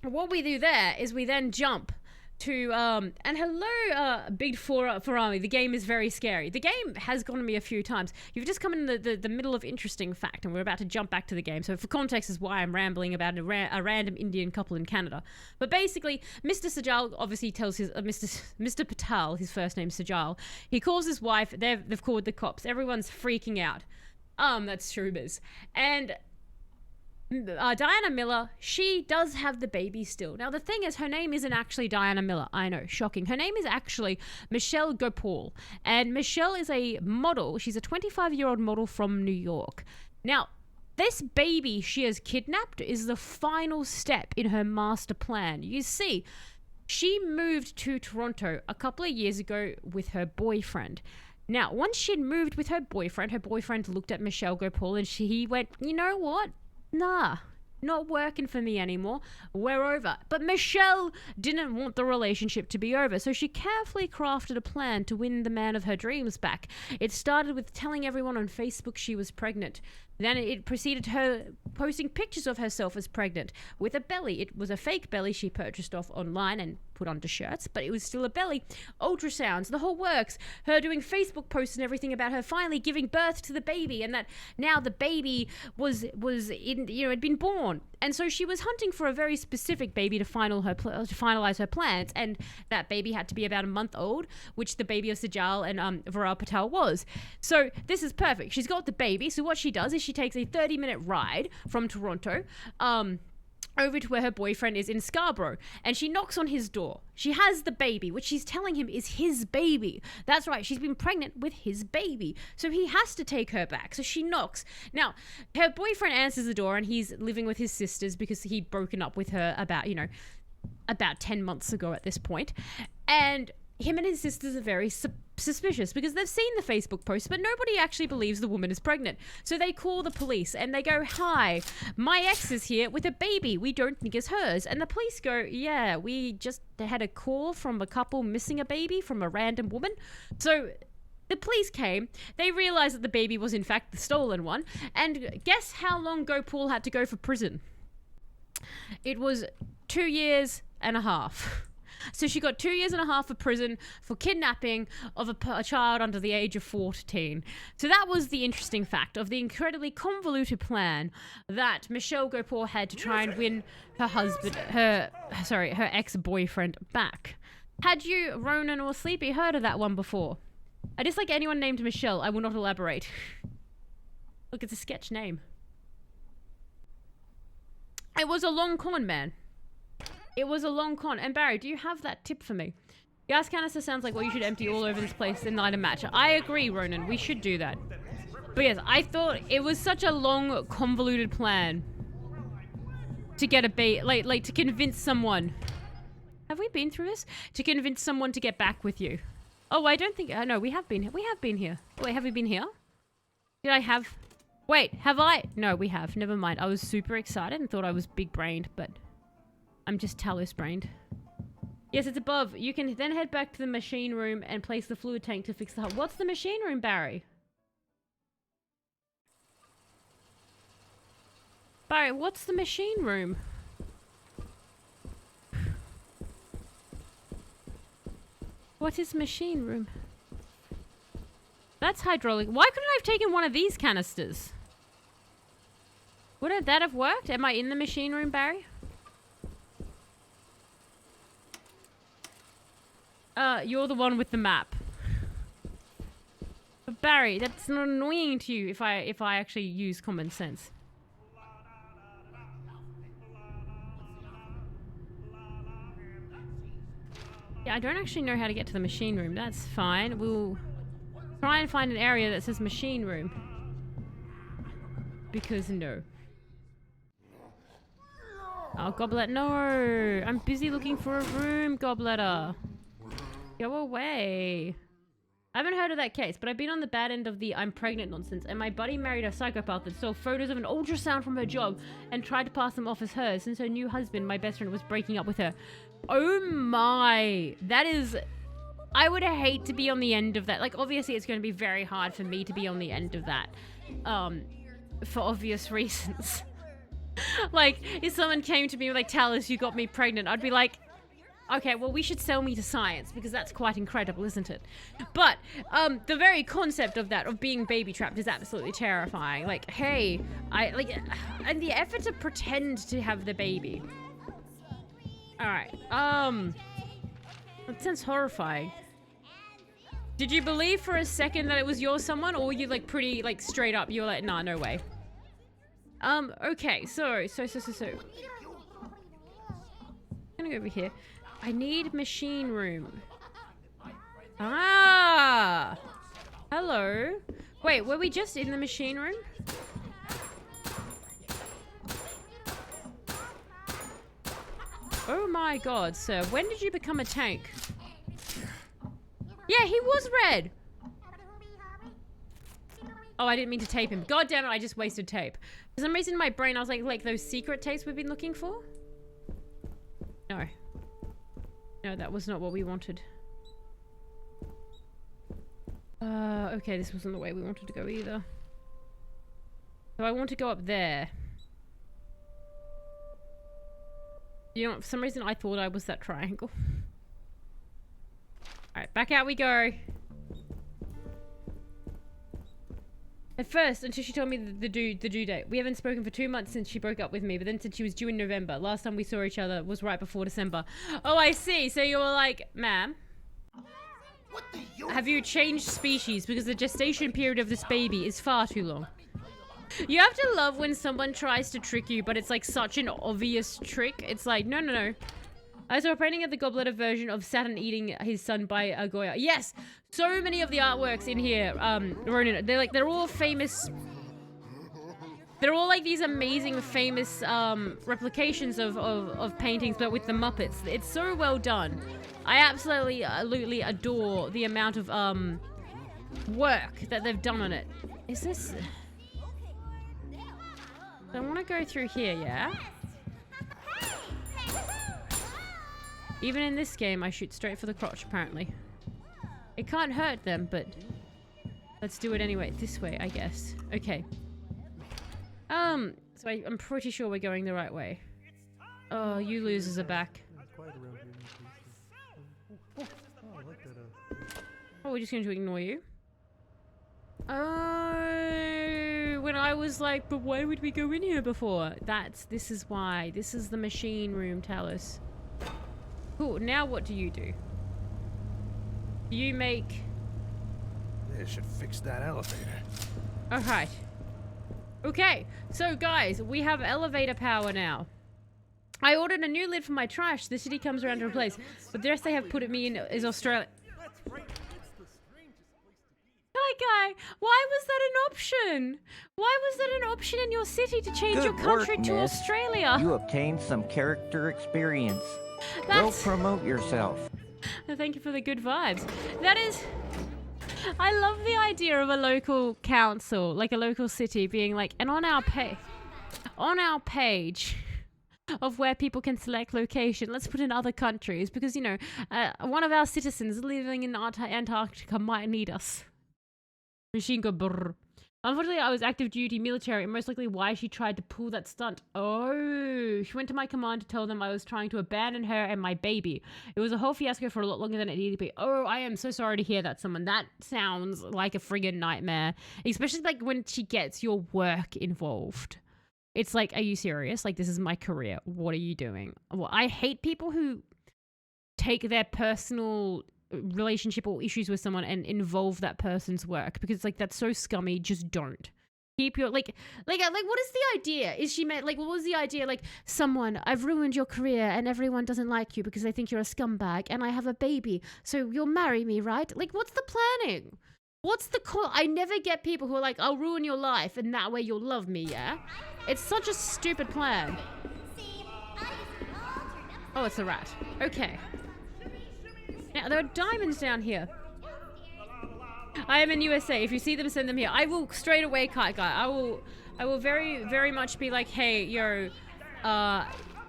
what we do there is we then jump to and hello Big Ferrari. The game is very scary. The game has gone to me a few times. You've just come in the middle of interesting fact and we're about to jump back to the game, so for context is why I'm rambling about a random Indian couple in Canada. But basically Mr. Sajal obviously tells his Mr. Patel, his first name Sajal, he calls his wife. They've called the cops. Everyone's freaking out. That's true, Biz. And Diana Miller, she does have the baby still. Now, the thing is, her name isn't actually Diana Miller. I know, shocking. Her name is actually Michelle Gopal. And Michelle is a model. She's a 25-year-old model from New York. Now, this baby she has kidnapped is the final step in her master plan. You see, she moved to Toronto a couple of years ago with her boyfriend. Now, once she'd moved with her boyfriend looked at Michelle Gopal and he went, you know what? Nah, not working for me anymore. We're over. But Michelle didn't want the relationship to be over, so she carefully crafted a plan to win the man of her dreams back. It started with telling everyone on Facebook she was pregnant. Then it proceeded to her posting pictures of herself as pregnant with a belly. It was a fake belly she purchased off online and put onto shirts, but it was still a belly. Ultrasounds, the whole works. Her doing Facebook posts and everything about her finally giving birth to the baby, and that now the baby was in, had been born. And so she was hunting for a very specific baby to finalize her plans, and that baby had to be about a month old, which the baby of Sajal and Viral Patel was. So this is perfect. She's got the baby. So what she does is she takes a 30-minute ride from Toronto over to where her boyfriend is in Scarborough, and she knocks on his door. She has the baby, which she's telling him is his baby. That's right, she's been pregnant with his baby, so he has to take her back. So she knocks. Now, her boyfriend answers the door, and he's living with his sisters because he'd broken up with her about 10 months ago at this point. And him and his sisters are very suspicious because they've seen the Facebook post, but nobody actually believes the woman is pregnant. So they call the police and they go, "Hi, my ex is here with a baby we don't think is hers." And the police go, "Yeah, we just had a call from a couple missing a baby from a random woman." So the police came, they realized that the baby was in fact the stolen one, and guess how long Gopal had to go for prison? It was 2 years and a half. So she got 2 years and a half of prison for kidnapping of a child under the age of 14. So that was the interesting fact of the incredibly convoluted plan that Michelle Gopal had to try and win her ex-boyfriend back. Had you, Ronan or Sleepy, heard of that one before? I dislike anyone named Michelle. I will not elaborate. Look, it's a sketch name. It was a long con, man. It was a long con. And Barry, do you have that tip for me? Gas canister sounds like what you should empty all over this place in night and match. I agree, Ronan. We should do that. But yes, I thought it was such a long, convoluted plan to get like to convince someone. Have we been through this? To convince someone to get back with you. Oh, I don't think. No, we have been here. We have been here. Wait, have we been here? Did I have? Wait, have I? No, we have. Never mind. I was super excited and thought I was big-brained, but I'm just Talos-brained. Yes, it's above. You can then head back to the machine room and place the fluid tank to fix the hull. What's the machine room, Barry? Barry, what's the machine room? What is machine room? That's hydraulic. Why couldn't I have taken one of these canisters? Wouldn't that have worked? Am I in the machine room, Barry? You're the one with the map. But Barry, that's not annoying to you if I actually use common sense. Yeah, I don't actually know how to get to the machine room. That's fine. We'll try and find an area that says machine room. Because no. Oh, Goblet, no! I'm busy looking for a room, Gobletter. Go away. I haven't heard of that case, but I've been on the bad end of the I'm pregnant nonsense, and my buddy married a psychopath that stole photos of an ultrasound from her job and tried to pass them off as hers since her new husband, my best friend, was breaking up with her. Oh my. That is... I would hate to be on the end of that. Like, obviously it's going to be very hard for me to be on the end of that. For obvious reasons. Like, if someone came to me like, Talis, you got me pregnant, I'd be like, okay, well, we should sell me to science because that's quite incredible, isn't it? But the very concept of that, of being baby trapped, is absolutely terrifying. Like, hey, and the effort to pretend to have the baby. All right, that sounds horrifying. Did you believe for a second that it was your someone, or were you like pretty like straight up? You were like, nah, no way. Okay, so. I'm gonna go over here. I need machine room. Ah! Hello. Wait, were we just in the machine room? Oh my god, sir. When did you become a tank? Yeah, he was red! Oh, I didn't mean to tape him. God damn it, I just wasted tape. For some reason in my brain, I was like those secret tapes we've been looking for? No. No, that was not what we wanted. Okay, this wasn't the way we wanted to go either. So I want to go up there. You know, for some reason I thought I was that triangle. Alright, back out we go. At first, until she told me the due date. We haven't spoken for 2 months since she broke up with me, but then said she was due in November. Last time we saw each other was right before December. Oh, I see. So you were like, ma'am, have you changed species? Because the gestation period of this baby is far too long. You have to love when someone tries to trick you, but it's like such an obvious trick. It's like, no, no, no. I saw a painting of the Goblet version of Saturn eating his son by Goya. Yes! So many of the artworks in here, Ronan, they're all famous. They're all like these amazing, famous, replications of paintings, but with the Muppets. It's so well done. I absolutely adore the amount of, work that they've done on it. Is this... I want to go through here, yeah? Even in this game, I shoot straight for the crotch, apparently. It can't hurt them, but... let's do it anyway. This way, I guess. Okay. So I'm pretty sure we're going the right way. Oh, you losers are back. Oh, we're just going to ignore you. Oh, when I was like, but why would we go in here before? This is why. This is the machine room, Talos. Cool, now what do? Do you make... They should fix that elevator. Alright. Okay, so guys, we have elevator power now. I ordered a new lid for my trash. The city comes around to replace. But the rest they have put me in is Australia. Hi, guy. Why was that an option? Why was that an option in your city to change your country to Australia? You obtained some character experience. Go promote yourself. Thank you for the good vibes. That is... I love the idea of a local council, like a local city, being like, and on our page of where people can select location, let's put in other countries, because, you know, one of our citizens living in Antarctica might need us. Machine gun brrr. Unfortunately, I was active duty military, and most likely why she tried to pull that stunt. Oh, she went to my command to tell them I was trying to abandon her and my baby. It was a whole fiasco for a lot longer than it needed to be. Oh, I am so sorry to hear that, someone. That sounds like a friggin' nightmare. Especially like when she gets your work involved. It's like, are you serious? Like, this is my career. What are you doing? Well, I hate people who take their personal relationship or issues with someone and involve that person's work, because like that's so scummy. Just don't. Keep your like what is the idea? Is she meant like what was the idea? Like, someone, I've ruined your career and everyone doesn't like you because they think you're a scumbag, and I have a baby, so you'll marry me, right? Like, what's the planning? What's the call? I never get people who are like, I'll ruin your life and that way you'll love me, yeah? It's such a stupid plan. Oh, it's a rat. Okay. Now, there are diamonds down here. I am in USA. If you see them, send them here. I will straight away, Kite Guy. I will very, very much be like, hey, yo,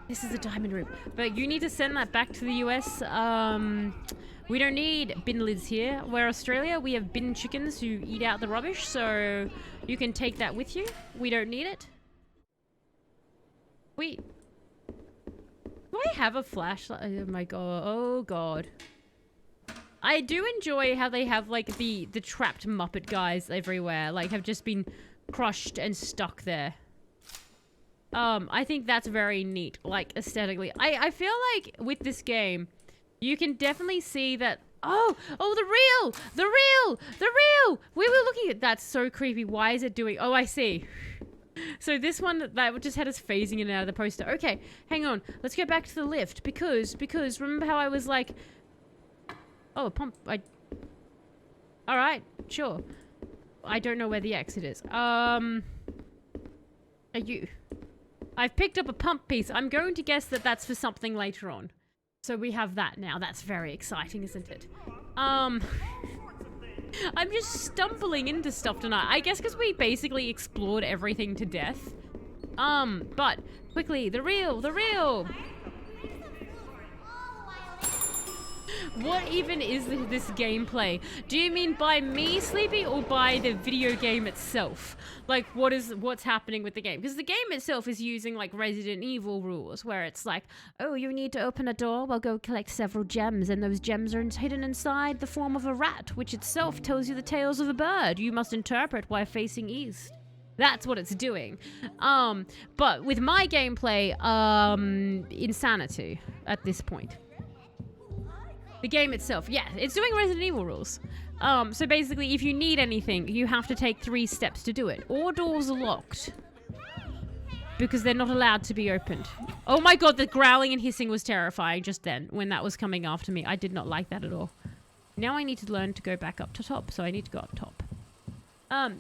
this is a diamond room. But you need to send that back to the US. We don't need bin lids here. We're Australia. We have bin chickens who eat out the rubbish, so you can take that with you. We don't need it. Wait. Do I have a flashlight? Oh my god. Oh god. I do enjoy how they have like the trapped Muppet guys everywhere, like have just been crushed and stuck there. I think that's very neat, like aesthetically. I feel like with this game, you can definitely see that. Oh, the real. We were looking at that's so creepy. Why is it doing? Oh, I see. So this one that just had us phasing in and out of the poster. Okay, hang on. Let's go back to the lift because remember how I was like. Oh, a pump. Alright, sure. I don't know where the exit is. Are you... I've picked up a pump piece. I'm going to guess that that's for something later on. So we have that now. That's very exciting, isn't it? I'm just stumbling into stuff tonight. I guess because we basically explored everything to death. But, quickly, the real! What even is this gameplay? Do you mean by me, Sleepy, or by the video game itself? Like, what's happening with the game? Because the game itself is using, like, Resident Evil rules, where it's like, oh, you need to open a door, well, go collect several gems, and those gems are hidden inside the form of a rat, which itself tells you the tales of a bird. You must interpret while facing east. That's what it's doing. But with my gameplay, insanity at this point. The game itself, yeah, it's doing Resident Evil rules. So basically, if you need anything, you have to take 3 steps to do it. All doors are locked. Because they're not allowed to be opened. Oh my god, the growling and hissing was terrifying just then, when that was coming after me. I did not like that at all. Now I need to learn to go back up to top, so I need to go up top.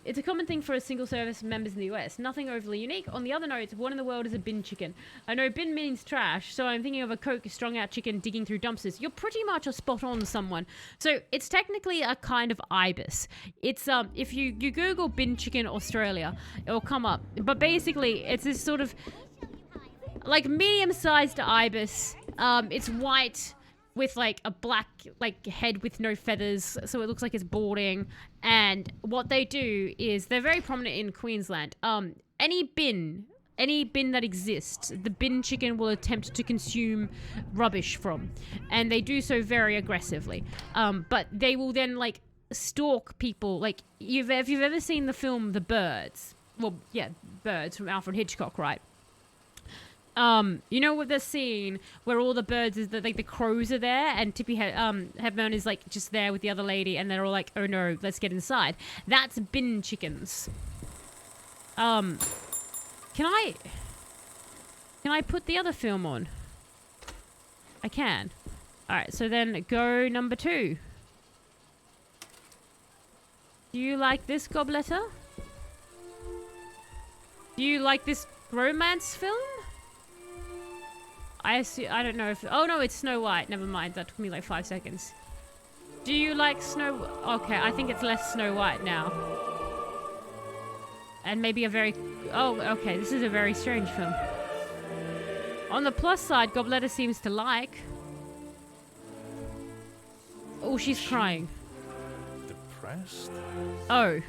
It's a common thing for a single service members in the US. Nothing overly unique. On the other note, one in the world is a bin chicken. I know bin means trash, so I'm thinking of a Coke strung out chicken digging through dumpsters. You're pretty much a spot on someone. So it's technically a kind of ibis. It's if you Google bin chicken Australia, it'll come up. But basically, it's this sort of like medium-sized ibis. It's white with like a black like head with no feathers, so it looks like it's balding. And what they do is they're very prominent in Queensland. Any bin that exists, the bin chicken will attempt to consume rubbish from, and they do so very aggressively. But they will then like stalk people. Like if you've ever seen the film The Birds, well, yeah, Birds from Alfred Hitchcock, right? You know what the scene where all the birds is that like the crows are there and Tippy Hedburn is like just there with the other lady and they're all like, oh no, let's get inside. That's bin chickens. Can I put the other film on? I can. Alright, so then go number 2. Do you like this, Gobletta? Do you like this romance film? I don't know if... Oh, no, it's Snow White. Never mind. That took me like 5 seconds. Do you like Snow... Okay, I think it's less Snow White now. And maybe a very... Oh, okay. This is a very strange film. On the plus side, Gobletta seems to like... Oh, she's crying. Depressed? Oh.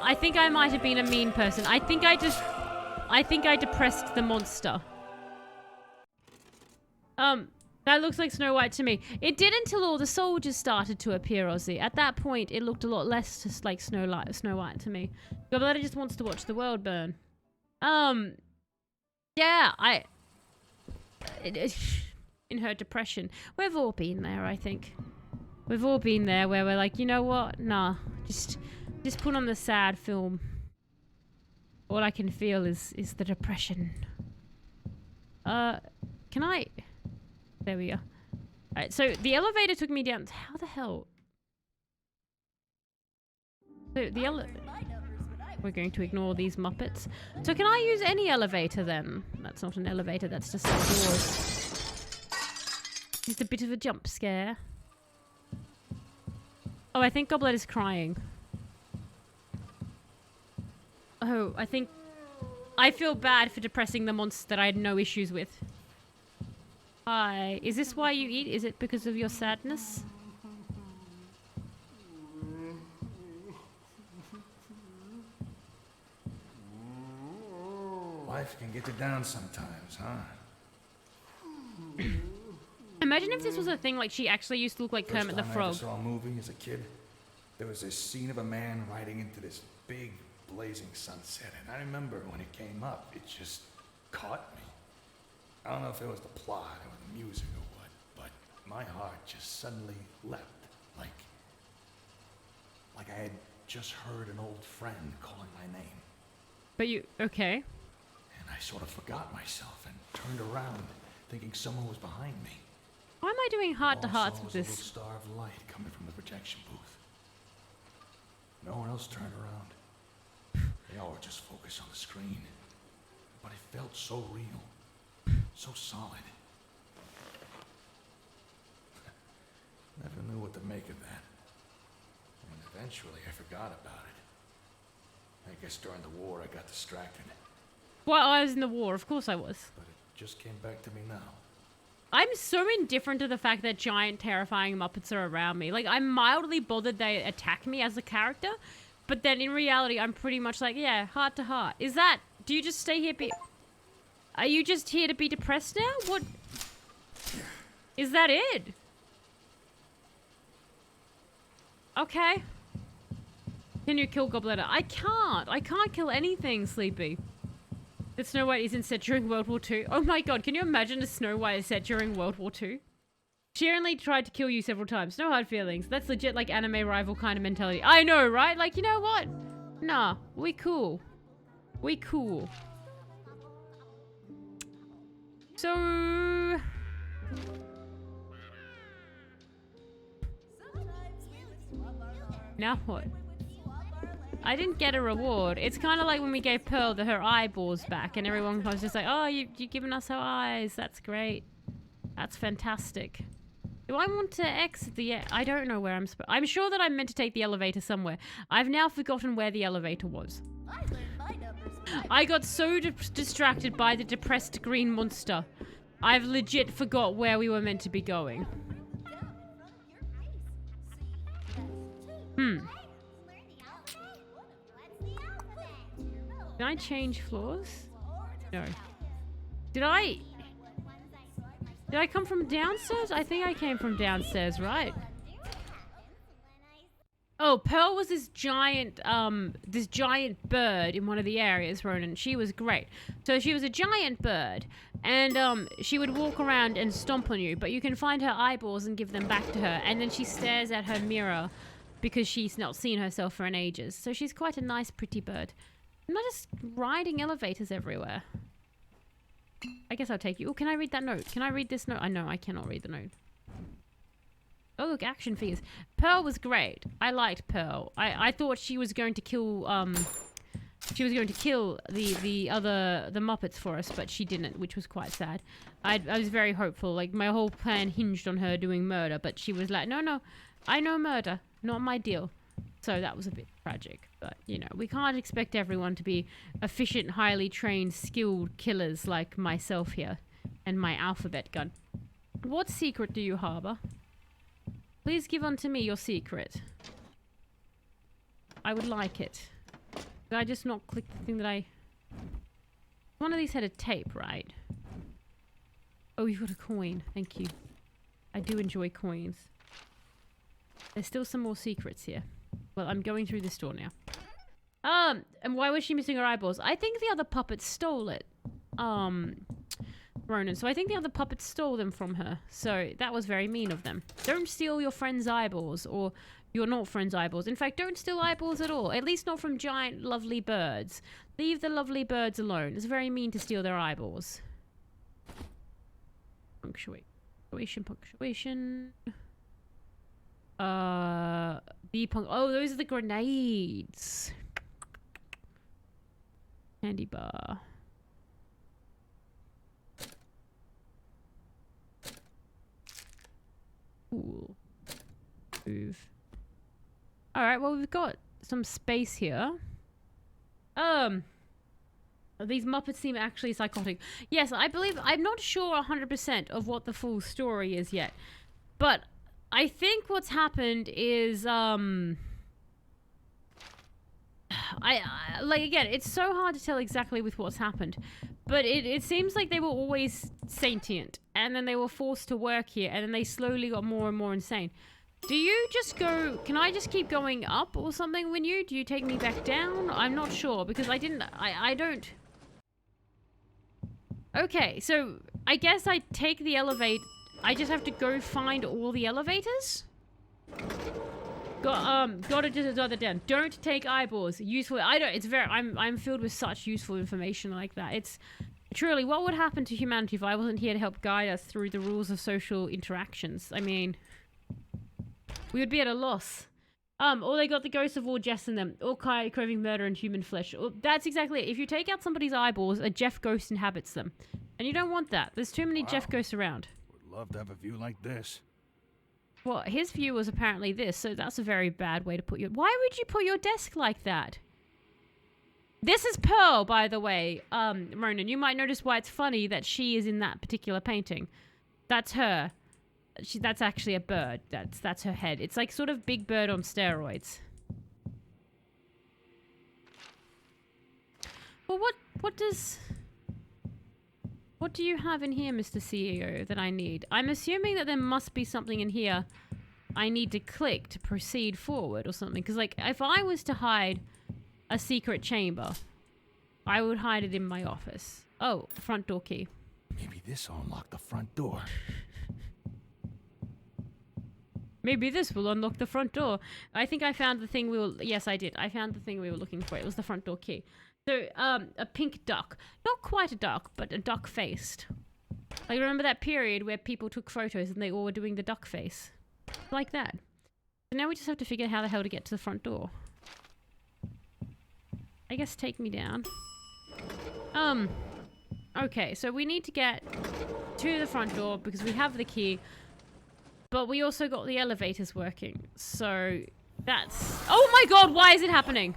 I think I might have been a mean person. I think I depressed the monster. That looks like Snow White to me. It did until all the soldiers started to appear, Ozzy. At that point, it looked a lot less just like Snow White to me. Gobletta just wants to watch the world burn. Yeah, in her depression. We've all been there, I think. We've all been there where we're like, you know what? Nah, just put on the sad film. All I can feel is the depression. Can I? There we are. Alright, so the elevator took me down. How the hell? So the we're going to ignore these Muppets. So can I use any elevator then? That's not an elevator, that's just some doors. Just a bit of a jump scare. Oh, I think Goblet is crying. Oh, I feel bad for depressing the monster that I had no issues with. Hi. Is this why you eat? Is it because of your sadness? Life can get you down sometimes, huh? Imagine if this was a thing, like she actually used to look like Kermit the Frog. First time I ever saw a movie as a kid, there was this scene of a man riding into this big blazing sunset, and I remember when it came up, it just caught me. I don't know if it was the plot or the music or what, but my heart just suddenly leapt, like I had just heard an old friend calling my name. But you, okay. And I sort of forgot myself and turned around, thinking someone was behind me. Why am I doing heart-to-hearts with A little this? star of light coming from the projection booth. No one else turned around. They all were just focused on the screen. But it felt so real, so solid. Never knew what to make of that. And eventually I forgot about it. I guess during the war I got distracted. Well, I was in the war, of course I was. But it just came back to me now. I'm so indifferent to the fact that giant, terrifying Muppets are around me. Like, I'm mildly bothered they attack me as a character, but then in reality, I'm pretty much like, yeah, heart to heart. Is that... Do you just stay here Are you just here to be depressed now? What... Is that it? Okay. Can you kill Gobletta? I can't. I can't kill anything, Sleepy. That Snow White isn't set during World War II. Oh my god, can you imagine a Snow White is set during World War II? She only tried to kill you several times. No hard feelings. That's legit like anime rival kind of mentality. I know, right? Like, you know what? Nah, we cool. We cool. So... Now what? I didn't get a reward. It's kind of like when we gave Pearl her eyeballs back and everyone was just like, oh, you've given us her eyes. That's great. That's fantastic. Do I want to exit the... I don't know where I'm sure that I'm meant to take the elevator somewhere. I've now forgotten where the elevator was. I got so distracted by the depressed green monster. I've legit forgot where we were meant to be going. Did I change floors? No. Did I come from downstairs? I think I came from downstairs, right? Oh, Pearl was this giant bird in one of the areas, Ronan. She was great. So she was a giant bird, and she would walk around and stomp on you, but you can find her eyeballs and give them back to her, and then she stares at her mirror because she's not seen herself for an ages. So she's quite a nice, pretty bird. I'm not just riding elevators everywhere. I guess I'll take you. Oh, can I read that note? Can I read this note? I know I cannot read the note. Oh, look, action figures. Pearl was great. I liked Pearl. I thought she was going to kill, the Muppets for us, but she didn't, which was quite sad. I was very hopeful. Like, my whole plan hinged on her doing murder, but she was like, no, I know murder. Not my deal. So that was a bit tragic. But, you know, we can't expect everyone to be efficient, highly trained, skilled killers like myself here and my alphabet gun. What secret do you harbor? Please give unto me your secret. I would like it. Did I just not click the thing that I... One of these had a tape, right? Oh, you've got a coin. Thank you. I do enjoy coins. There's still some more secrets here. Well, I'm going through this door now. And why was she missing her eyeballs? I think the other puppet stole it. Ronan. So I think the other puppets stole them from her. So that was very mean of them. Don't steal your friend's eyeballs, or your not friend's eyeballs. In fact, don't steal eyeballs at all. At least not from giant, lovely birds. Leave the lovely birds alone. It's very mean to steal their eyeballs. Punctuation. Oh, those are the grenades. Candy bar. Cool. Move. Alright, well, we've got some space here. These Muppets seem actually psychotic. Yes, I believe... I'm not sure 100% of what the full story is yet. But I think what's happened is, like, again, it's so hard to tell exactly with what's happened. But it seems like they were always sentient. And then they were forced to work here. And then they slowly got more and more insane. Do you just go... Can I just keep going up or something when you... Do you take me back down? I'm not sure. Because I didn't... I don't... Okay, so I guess I take the elevate. I just have to go find all the elevators? Gotta do the other den. Don't take eyeballs. Useful. I'm filled with such useful information like that. It's truly, what would happen to humanity if I wasn't here to help guide us through the rules of social interactions? I mean, we would be at a loss. Or they got the ghosts of all Jeffs in them. All craving murder and human flesh. That's exactly it. If you take out somebody's eyeballs, a Jeff ghost inhabits them. And you don't want that. There's too many Jeff ghosts around. Would love to have a view like this. Well, his view was apparently this, so that's a very bad way to put your... Why would you put your desk like that? This is Pearl, by the way. Ronan, you might notice why it's funny that she is in that particular painting. That's her. That's actually a bird. That's her head. It's like sort of Big Bird on steroids. Well, what do you have in here, Mr. CEO, that I need? I'm assuming that there must be something in here I need to click to proceed forward or something. Because, like, if I was to hide a secret chamber, I would hide it in my office. Oh, front door key. Maybe this will unlock the front door. Maybe this will unlock the front door. I think I found the thing we were... Yes, I did. I found the thing we were looking for. It was the front door key. So, a pink duck. Not quite a duck, but a duck-faced. Like, remember that period where people took photos and they all were doing the duck face? Like that. So now we just have to figure out how the hell to get to the front door. I guess take me down. Okay, so we need to get to the front door because we have the key. But we also got the elevators working. So, that's... Oh my god, why is it happening?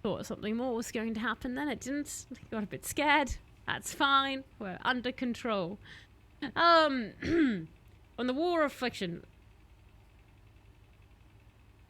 Thought something more was going to happen, then it didn't. Got a bit scared. That's fine. We're under control. On the War of Affliction.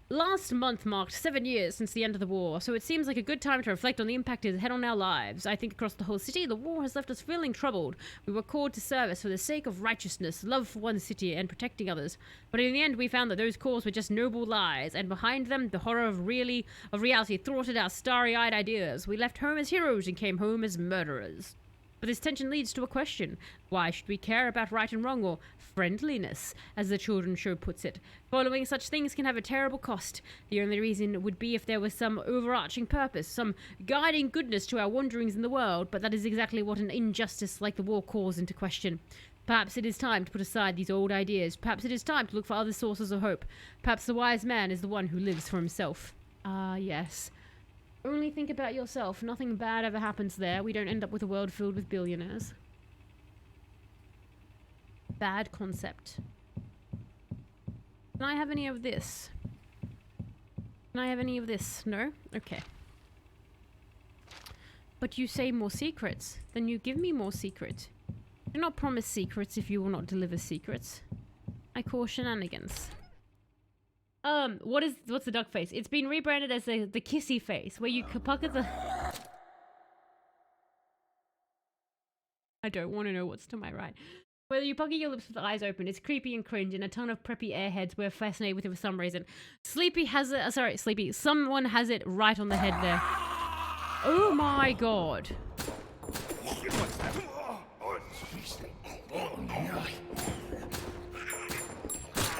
Last month marked 7 years since the end of the war, so it seems like a good time to reflect on the impact it has had on our lives. I think across the whole city, the war has left us feeling troubled. We were called to service for the sake of righteousness, love for one city, and protecting others. But in the end, we found that those calls were just noble lies, and behind them, the horror of reality thwarted our starry-eyed ideas. We left home as heroes and came home as murderers. But this tension leads to a question. Why should we care about right and wrong, or friendliness, as the children's show puts it? Following such things can have a terrible cost. The only reason would be if there was some overarching purpose, some guiding goodness to our wanderings in the world, but that is exactly what an injustice like the war calls into question. Perhaps it is time to put aside these old ideas. Perhaps it is time to look for other sources of hope. Perhaps the wise man is the one who lives for himself. Ah, yes. Only think about yourself. Nothing bad ever happens there. We don't end up with a world filled with billionaires. Bad concept. Can I have any of this? Can I have any of this? No? Okay. But you say more secrets. Then you give me more secret. Do not promise secrets if you will not deliver secrets. I call shenanigans. What's the duck face? It's been rebranded as the kissy face, where you pucker the... I don't want to know what's to my right. Whether you pucker your lips with the eyes open, it's creepy and cringe, and a ton of preppy airheads we're fascinated with it for some reason. Sleepy has it. Sleepy. Someone has it right on the head there. Oh my god.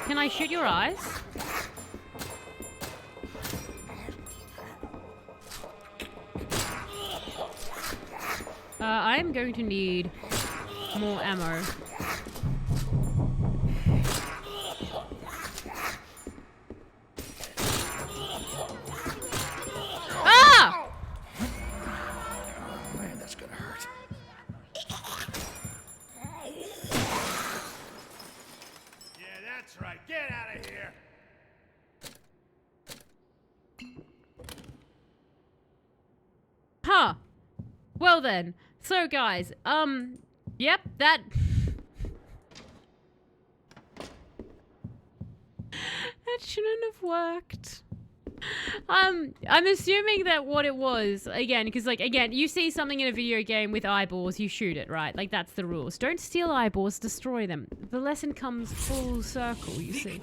Can I shoot your eyes? I'm going to need more ammo. Ah! Oh, man, that's gonna hurt. Yeah, that's right. Get out of here. Huh. Well then. So guys, yep, that shouldn't have worked. I'm assuming that what it was, again, because like, again, you see something in a video game with eyeballs, you shoot it, right? Like, that's the rules. Don't steal eyeballs, destroy them. The lesson comes full circle, you see.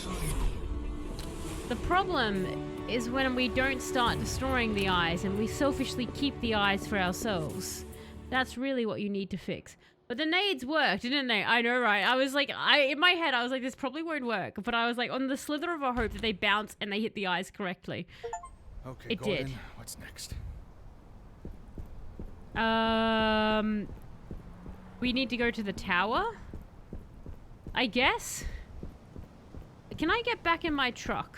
The problem is when we don't start destroying the eyes and we selfishly keep the eyes for ourselves. That's really what you need to fix. But the nades worked, didn't they? I know, right? I was like, in my head, I was like, this probably won't work. But I was like, on the slither of a hope that they bounce and they hit the eyes correctly. Okay, It Gordon, did. what's next? We need to go to the tower? I guess? Can I get back in my truck?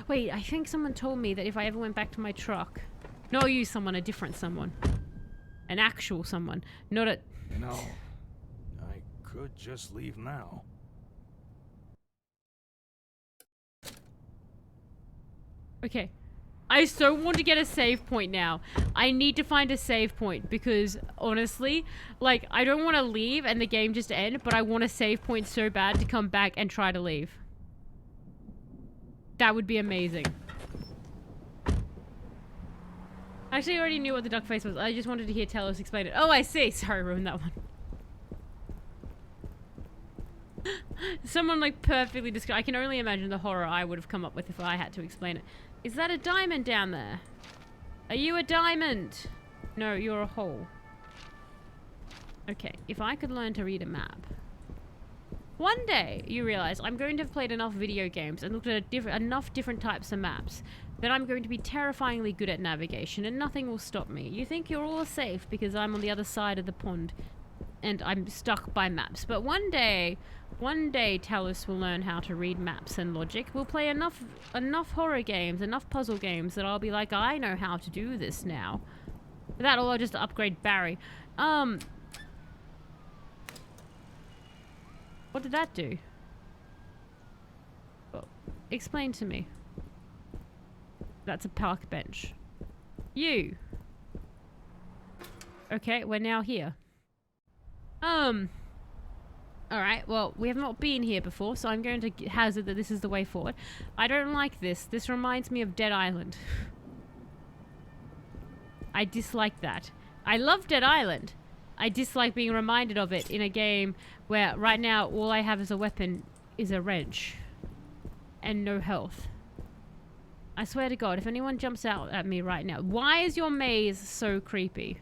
Wait, I think someone told me that if I ever went back to my truck... Not you, someone, a different someone. An actual someone. Not a... You know, I could just leave now. Okay. I so want to get a save point now. I need to find a save point because, honestly, like, I don't want to leave and the game just end, but I want a save point so bad to come back and try to leave. That would be amazing. Actually, I already knew what the duck face was. I just wanted to hear Talos explain it. Oh, I see. Sorry, I ruined that one. Someone, like, perfectly described. I can only imagine the horror I would have come up with if I had to explain it. Is that a diamond down there? Are you a diamond? No, you're a hole. Okay, if I could learn to read a map. One day, you realize I'm going to have played enough video games and looked at enough different types of maps that I'm going to be terrifyingly good at navigation and nothing will stop me. You think you're all safe because I'm on the other side of the pond and I'm stuck by maps. But one day, Talos will learn how to read maps and logic. We'll play enough horror games, enough puzzle games that I'll be like, I know how to do this now. With that, or I'll just upgrade Barry. What did that do? Well, explain to me. That's a park bench. You. Okay, we're now here. Alright, well, we have not been here before, so I'm going to hazard that this is the way forward. I don't like this. This reminds me of Dead Island. I dislike that. I love Dead Island. I dislike being reminded of it in a game where right now all I have as a weapon is a wrench. And no health. I swear to God, if anyone jumps out at me right now... Why is your maze so creepy?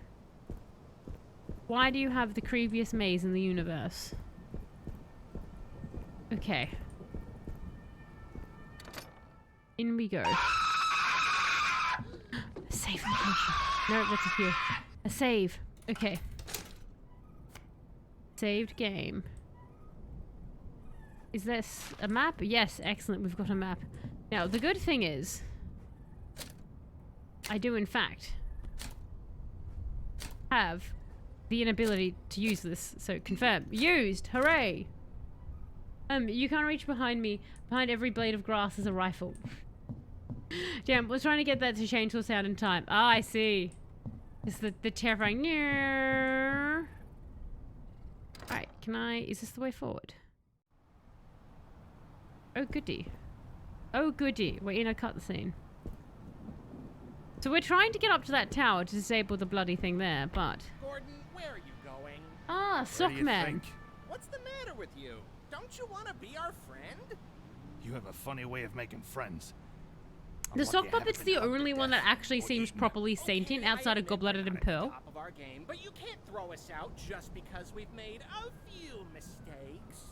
Why do you have the creepiest maze in the universe? Okay. In we go. Save location. No, that's a few. A save. Okay. Saved game. Is this a map? Yes, excellent. We've got a map. Now, the good thing is... I do, in fact, have the inability to use this. So, confirm. Used! Hooray! You can't reach behind me. Behind every blade of grass is a rifle. Damn, we're trying to get that to chainsaw sound in time. Ah, I see. It's the terrifying... Alright, can I... Is this the way forward? Oh, goody. Oh, goody. We're in a cutscene. So we're trying to get up to that tower to disable the bloody thing there, but... Gordon, where are you going? Ah, What do you Sockman. think? What's the matter with you? Don't you want to be our friend? You have a funny way of making friends. I'm The lucky sock I haven't puppet's been the hugged to only one that death actually or seems eaten. properly sentient Okay, outside I of admit Gobletted we're and not at the Pearl. top of our game, but you can't throw us out just because we've made a few mistakes.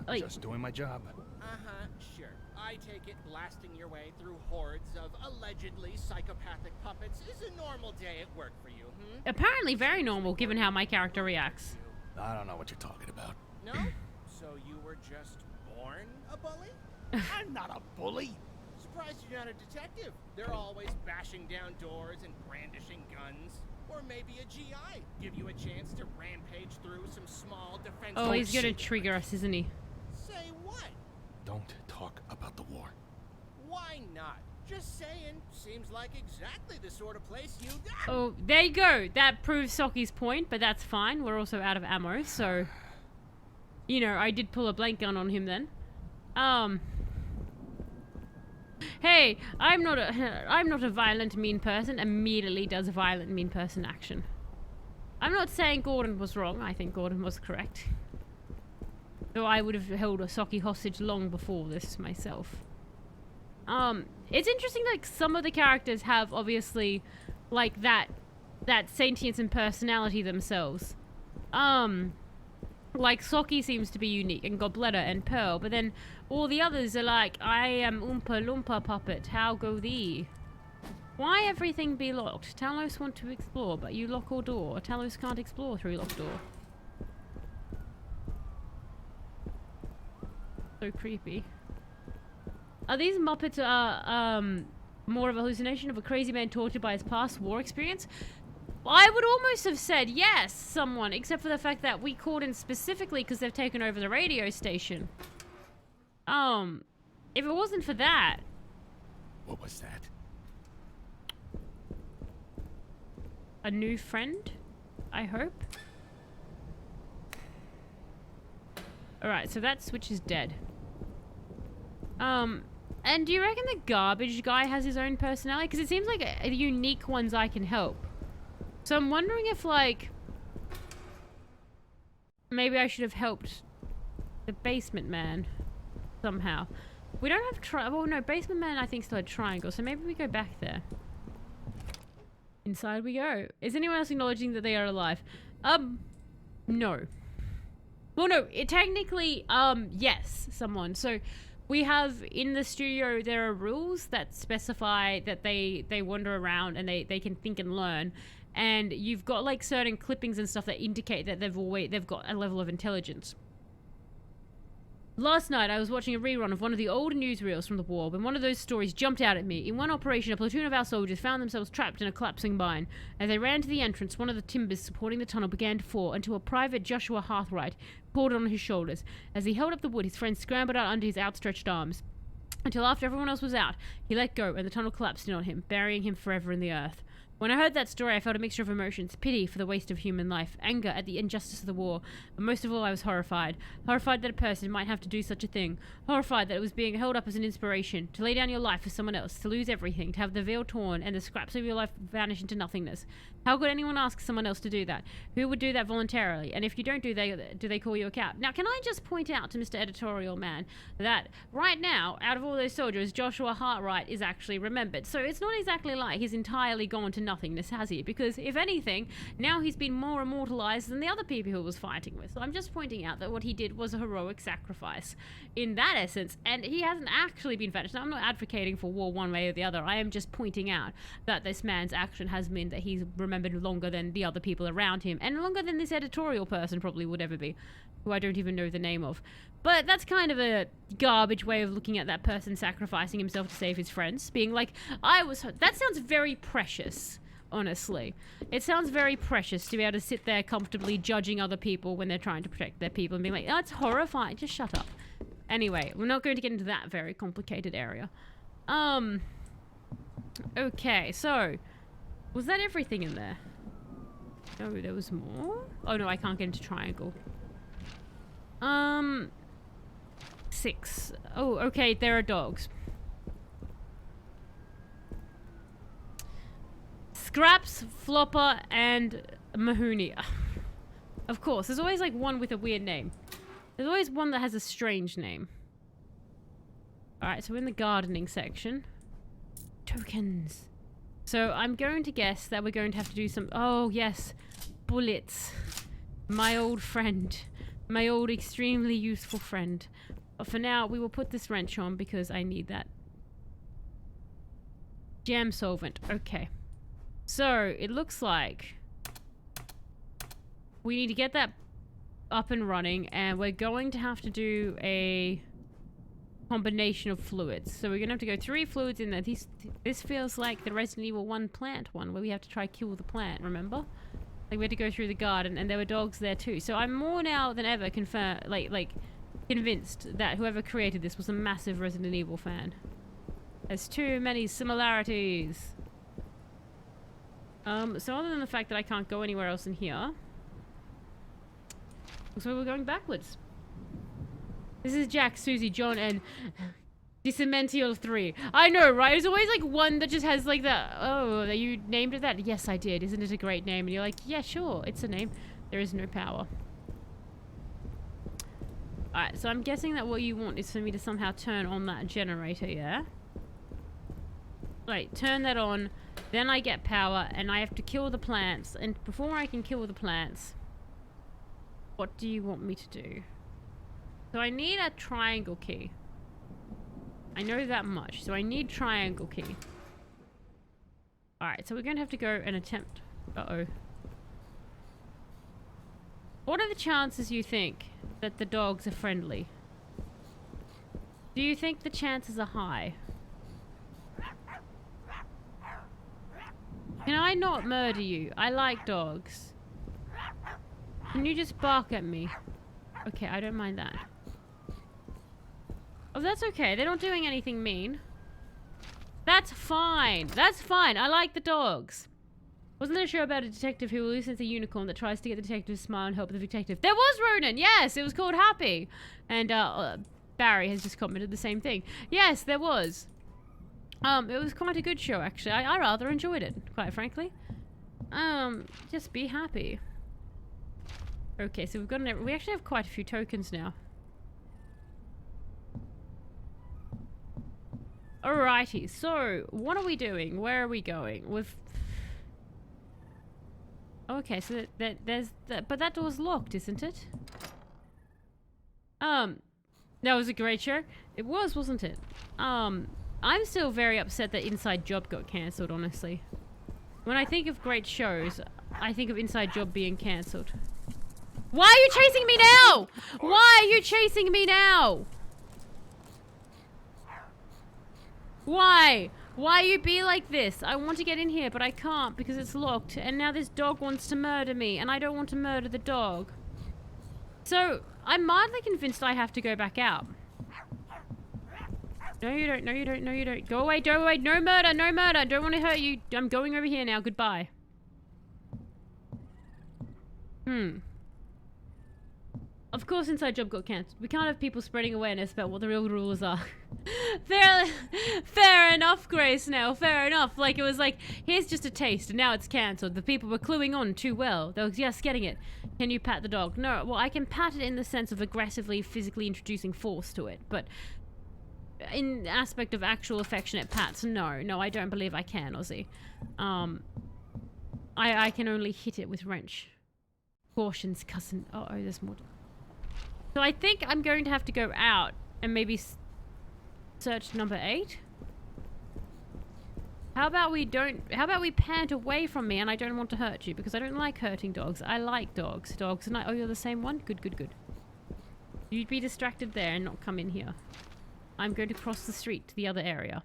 Oi. Just doing my job. Uh-huh, sure. I take it blasting your way through hordes of allegedly psychopathic puppets is a normal day at work for you, Apparently very normal, given how my character reacts. I don't know what you're talking about. No? So you were just born a bully? I'm not a bully. Surprised you're not a detective. They're always bashing down doors and brandishing guns. Or maybe a GI. Give you a chance to rampage through some small defense. Oh, he's gonna trigger us, isn't he? Say what? Don't talk about the war. Why not? Just saying. Seems like exactly the sort of place you... Oh, there you go. That proves Soki's point, but that's fine. We're also out of ammo, so... You know, I did pull a blank gun on him then. Hey, I'm not a violent, mean person. Immediately does a violent, mean person action. I'm not saying Gordon was wrong. I think Gordon was correct. Though I would have held a Soki hostage long before this myself. It's interesting, like, some of the characters have, obviously, like, that sentience and personality themselves. Like, Soki seems to be unique, and Gobletta and Pearl, but then all the others are like, I am Oompa Loompa puppet, how go thee? Why everything be locked? Talos want to explore, but you lock all door. Talos can't explore through locked door. So creepy. Are these Muppets more of a hallucination of a crazy man tortured by his past war experience? I would almost have said yes, someone, except for the fact that we called in specifically because they've taken over the radio station. If it wasn't for that... What was that? A new friend, I hope. Alright, so that switch is dead. And do you reckon the garbage guy has his own personality? Because it seems like a unique ones I can help. So I'm wondering if, like, maybe I should have helped the basement man somehow. We don't have oh no, basement man I think still had triangle, so maybe we go back there. Inside we go. Is anyone else acknowledging that they are alive? No. Well, no, technically, yes, someone. So we have in the studio, there are rules that specify that they wander around and they can think and learn. And you've got like certain clippings and stuff that indicate that they've got a level of intelligence. Last night, I was watching a rerun of one of the old newsreels from the war when one of those stories jumped out at me. In one operation, a platoon of our soldiers found themselves trapped in a collapsing mine. As they ran to the entrance, one of the timbers supporting the tunnel began to fall until a Private Joshua Hartwright pulled on his shoulders. As he held up the wood, his friend scrambled out under his outstretched arms. Until after everyone else was out, he let go and the tunnel collapsed in on him, burying him forever in the earth. When I heard that story, I felt a mixture of emotions, pity for the waste of human life, anger at the injustice of the war, but most of all I was horrified. Horrified that a person might have to do such a thing. Horrified that it was being held up as an inspiration, to lay down your life for someone else, to lose everything, to have the veil torn and the scraps of your life vanish into nothingness. How could anyone ask someone else to do that? Who would do that voluntarily? And if you don't do they call you a coward? Now, can I just point out to Mr. Editorial Man that right now, out of all those soldiers, Joshua Hartwright is actually remembered. So it's not exactly like he's entirely gone to nothingness, has he? Because if anything, now he's been more immortalized than the other people he was fighting with. So I'm just pointing out that what he did was a heroic sacrifice in that essence, and he hasn't actually been vanished. Now, I'm not advocating for war one way or the other. I am just pointing out that this man's action has meant that he's remembered longer than the other people around him, and longer than this editorial person probably would ever be, who I don't even know the name of. But that's kind of a garbage way of looking at that person sacrificing himself to save his friends, being like, that sounds very precious. Honestly, it sounds very precious to be able to sit there comfortably judging other people when they're trying to protect their people and being like, oh, it's horrifying, just shut up. Anyway, we're not going to get into that very complicated area. Okay, so was that everything in there? No, there was more? Oh no, I can't get into triangle. 6. Oh, okay, there are dogs. Scraps, Flopper, and Mahoney. Of course, there's always like one with a weird name. There's always one that has a strange name. Alright, so we're in the gardening section. Tokens. So I'm going to guess that we're going to have to do some... Oh, yes. Bullets. My old friend. My old extremely useful friend. But for now, we will put this wrench on because I need that. Jam solvent. Okay. So, it looks like we need to get that up and running, and we're going to have to do a combination of fluids. So we're going to have to go 3 fluids in there. This feels like the Resident Evil 1 plant one, where we have to try kill the plant, remember? Like, we had to go through the garden, and there were dogs there too. So I'm more now than ever convinced that whoever created this was a massive Resident Evil fan. There's too many similarities. So other than the fact that I can't go anywhere else in here, looks like we're going backwards. This is Jack, Susie, John, and Dismential 3. I know, right? There's always like one that just has like that. Oh, you named it that? Yes, I did. Isn't it a great name? And you're like, yeah, sure, it's a name. There is no power. Alright, so I'm guessing that what you want is for me to somehow turn on that generator, yeah? Right, turn that on. Then I get power, and I have to kill the plants. And before I can kill the plants, what do you want me to do? So I need a triangle key. I know that much. So I need triangle key. Alright, so we're going to have to go and attempt... Uh-oh. What are the chances, you think, that the dogs are friendly? Do you think the chances are high? Can I not murder you? I like dogs. Can you just bark at me? Okay, I don't mind that. Oh, that's okay. They're not doing anything mean. That's fine. That's fine. I like the dogs. Wasn't there a show about a detective who hallucinates a unicorn that tries to get the detective to smile and help the detective? There was, Ronan! Yes, it was called Happy. And Barry has just commented the same thing. Yes, there was. It was quite a good show, actually. I rather enjoyed it, quite frankly. Just be happy. Okay, so we actually have quite a few tokens now. Alrighty, so what are we doing? Where are we going? Okay, so there's that, but that door's locked, isn't it? That was a great show. It was, wasn't it? I'm still very upset that Inside Job got cancelled, honestly. When I think of great shows, I think of Inside Job being cancelled. Why are you chasing me now? Why are you chasing me now? Why? Why you be like this? I want to get in here, but I can't because it's locked. And now this dog wants to murder me, and I don't want to murder the dog. So, I'm mildly convinced I have to go back out. No, you don't. No, you don't. No, you don't. Go away. Go away. No murder. No murder. Don't want to hurt you. I'm going over here now. Goodbye. Of course, Inside Job got cancelled. We can't have people spreading awareness about what the real rules are. Fair enough, Grace, now. Fair enough. Like, it was like, here's just a taste, and now it's cancelled. The people were cluing on too well. They were just getting it. Can you pat the dog? No, well, I can pat it in the sense of aggressively, physically introducing force to it, but in aspect of actual affectionate pats, no, I don't believe I can, Ozzy. I can only hit it with wrench. Caution's cousin. Oh, there's more. So I think I'm going to have to go out and maybe search number 8. How about we pant away from me, and I don't want to hurt you because I don't like hurting dogs. I like dogs. Dogs and I. Oh, you're the same one? Good. You'd be distracted there and not come in here. I'm going to cross the street to the other area.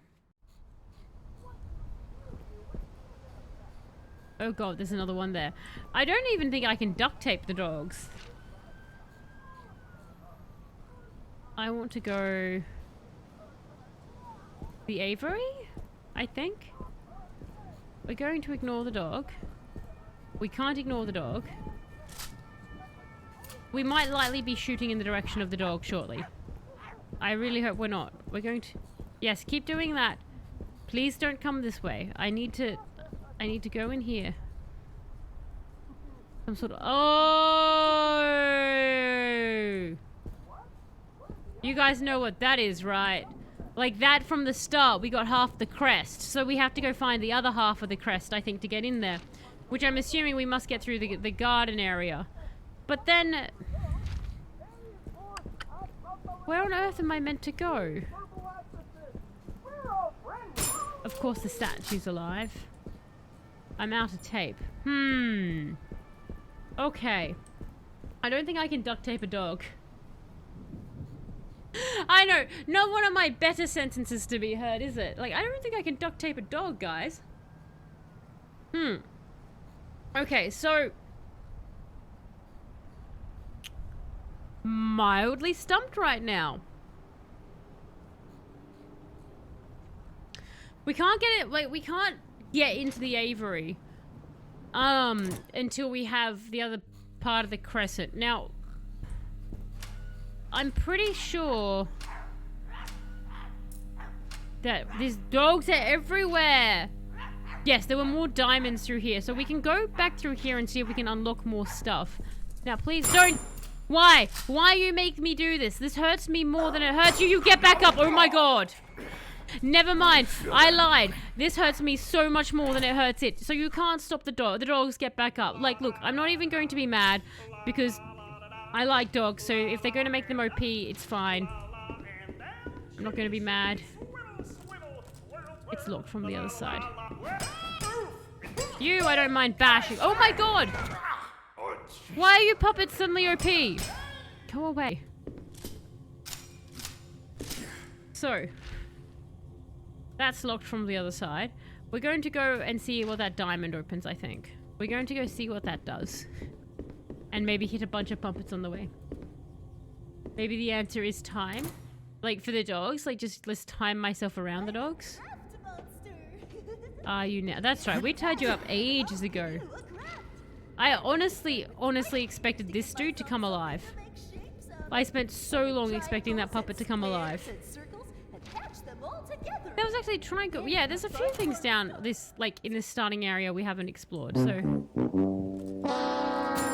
Oh god, there's another one there. I don't even think I can duct tape the dogs. I want to go... the aviary? I think? We're going to ignore the dog. We can't ignore the dog. We might lightly be shooting in the direction of the dog shortly. I really hope we're not. We're going to... Yes, keep doing that. Please don't come this way. I need to go in here. Some sort of... Oh! You guys know what that is, right? Like that from the start, we got half the crest. So we have to go find the other half of the crest, I think, to get in there. Which I'm assuming we must get through the garden area. But then... Where on earth am I meant to go? Of course the statue's alive. I'm out of tape. Okay. I don't think I can duct tape a dog. I know, not one of my better sentences to be heard, is it? Like, I don't think I can duct tape a dog, guys. Okay, so... Mildly stumped right now. We can't get it, like, we can't get into the aviary. Until we have the other part of the crescent. Now... I'm pretty sure that these dogs are everywhere. Yes, there were more diamonds through here. So we can go back through here and see if we can unlock more stuff. Now, please don't. Why? Why you make me do this? This hurts me more than it hurts you. You get back up. Oh my god. Never mind. I lied. This hurts me so much more than it hurts it. So you can't stop the dog. The dogs get back up. Like, look, I'm not even going to be mad because... I like dogs, so if they're going to make them OP, it's fine. I'm not going to be mad. It's locked from the other side. You, I don't mind bashing. Oh my god! Why are you puppets suddenly OP? Go away. So, that's locked from the other side. We're going to go and see what that diamond opens, I think. We're going to go see what that does. And maybe hit a bunch of puppets on the way. Maybe the answer is time. Like for the dogs, like just let's time myself around the dogs. Are you now? That's right, we tied you up ages ago. I honestly expected this dude to come alive. I spent so long expecting that puppet to come alive. That was actually triangle. Yeah, there's a few things down this, like in this starting area we haven't explored, so.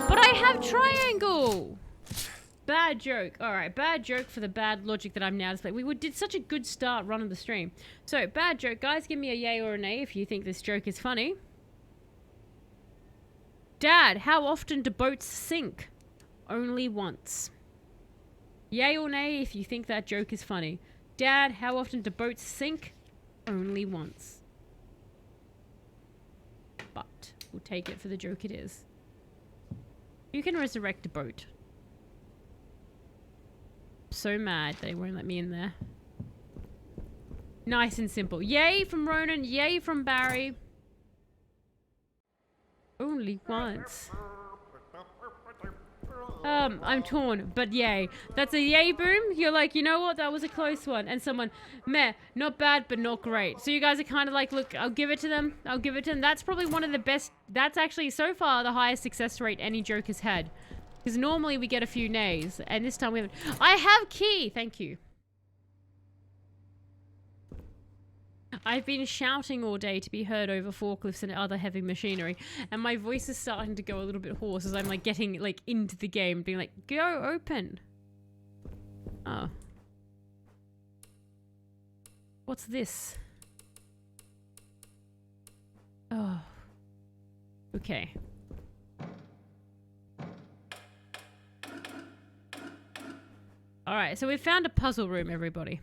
But I have triangle! Bad joke. Alright, bad joke for the bad logic that I'm now displaying. We did such a good start running the stream. So, bad joke. Guys, give me a yay or a nay if you think this joke is funny. Dad, how often do boats sink? Only once. Yay or nay if you think that joke is funny. Dad, how often do boats sink? Only once. But, we'll take it for the joke it is. You can resurrect a boat. So mad they won't let me in there. Nice and simple. Yay from Ronan. Yay from Barry. Only once. I'm torn, but yay. That's a yay boom. You're like, you know what? That was a close one. And someone, meh, not bad, but not great. So you guys are kind of like, look, I'll give it to them. I'll give it to them. That's probably one of the best. That's actually so far the highest success rate any joke has had. Because normally we get a few nays. And this time we haven't. I have key. Thank you. I've been shouting all day to be heard over forklifts and other heavy machinery, and my voice is starting to go a little bit hoarse as I'm like getting like into the game, being like, go open. Oh. What's this? Oh. Okay. Alright, so we've found a puzzle room, everybody.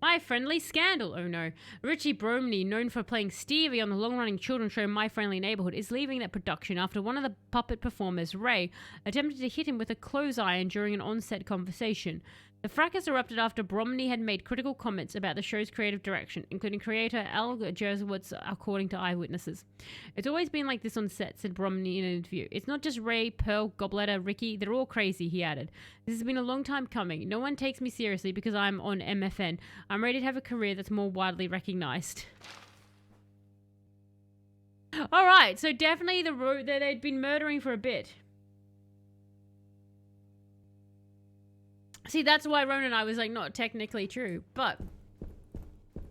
My Friendly Scandal, oh no. Richie Bromley, known for playing Stevie on the long-running children's show My Friendly Neighborhood, is leaving that production after one of the puppet performers, Ray, attempted to hit him with a clothes iron during an on-set conversation. The fracas erupted after Bromley had made critical comments about the show's creative direction, including creator Al Jersowitz, according to eyewitnesses. It's always been like this on set, said Bromley in an interview. It's not just Ray, Pearl, Gobletter, Ricky, they're all crazy, he added. This has been a long time coming. No one takes me seriously because I'm on MFN. I'm ready to have a career that's more widely recognized. Alright, so definitely the road that they'd been murdering for a bit. See, that's why Ronan and I was like, not technically true, but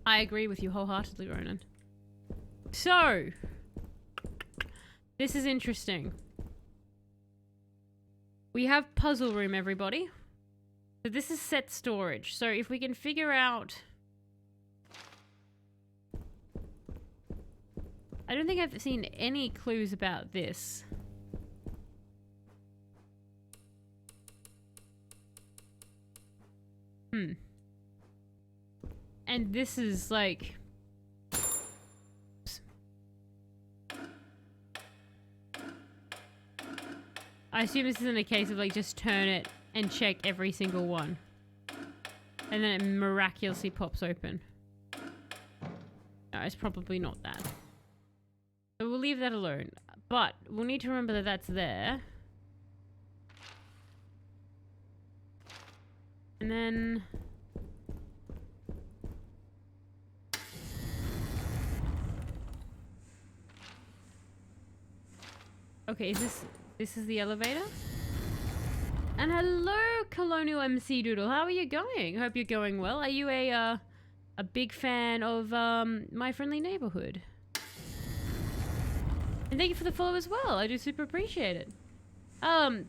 I agree with you wholeheartedly, Ronan. So, this is interesting. We have puzzle room, everybody. So this is set storage. So if we can figure out... I don't think I've seen any clues about this. And this is like... I assume this isn't a case of like just turn it and check every single one. And then it miraculously pops open. No, it's probably not that. So we'll leave that alone. But we'll need to remember that that's there. And then... Okay, this is the elevator? And hello, Colonial MC Doodle. How are you going? Hope you're going well. Are you a big fan of My Friendly Neighborhood? And thank you for the follow as well. I do super appreciate it.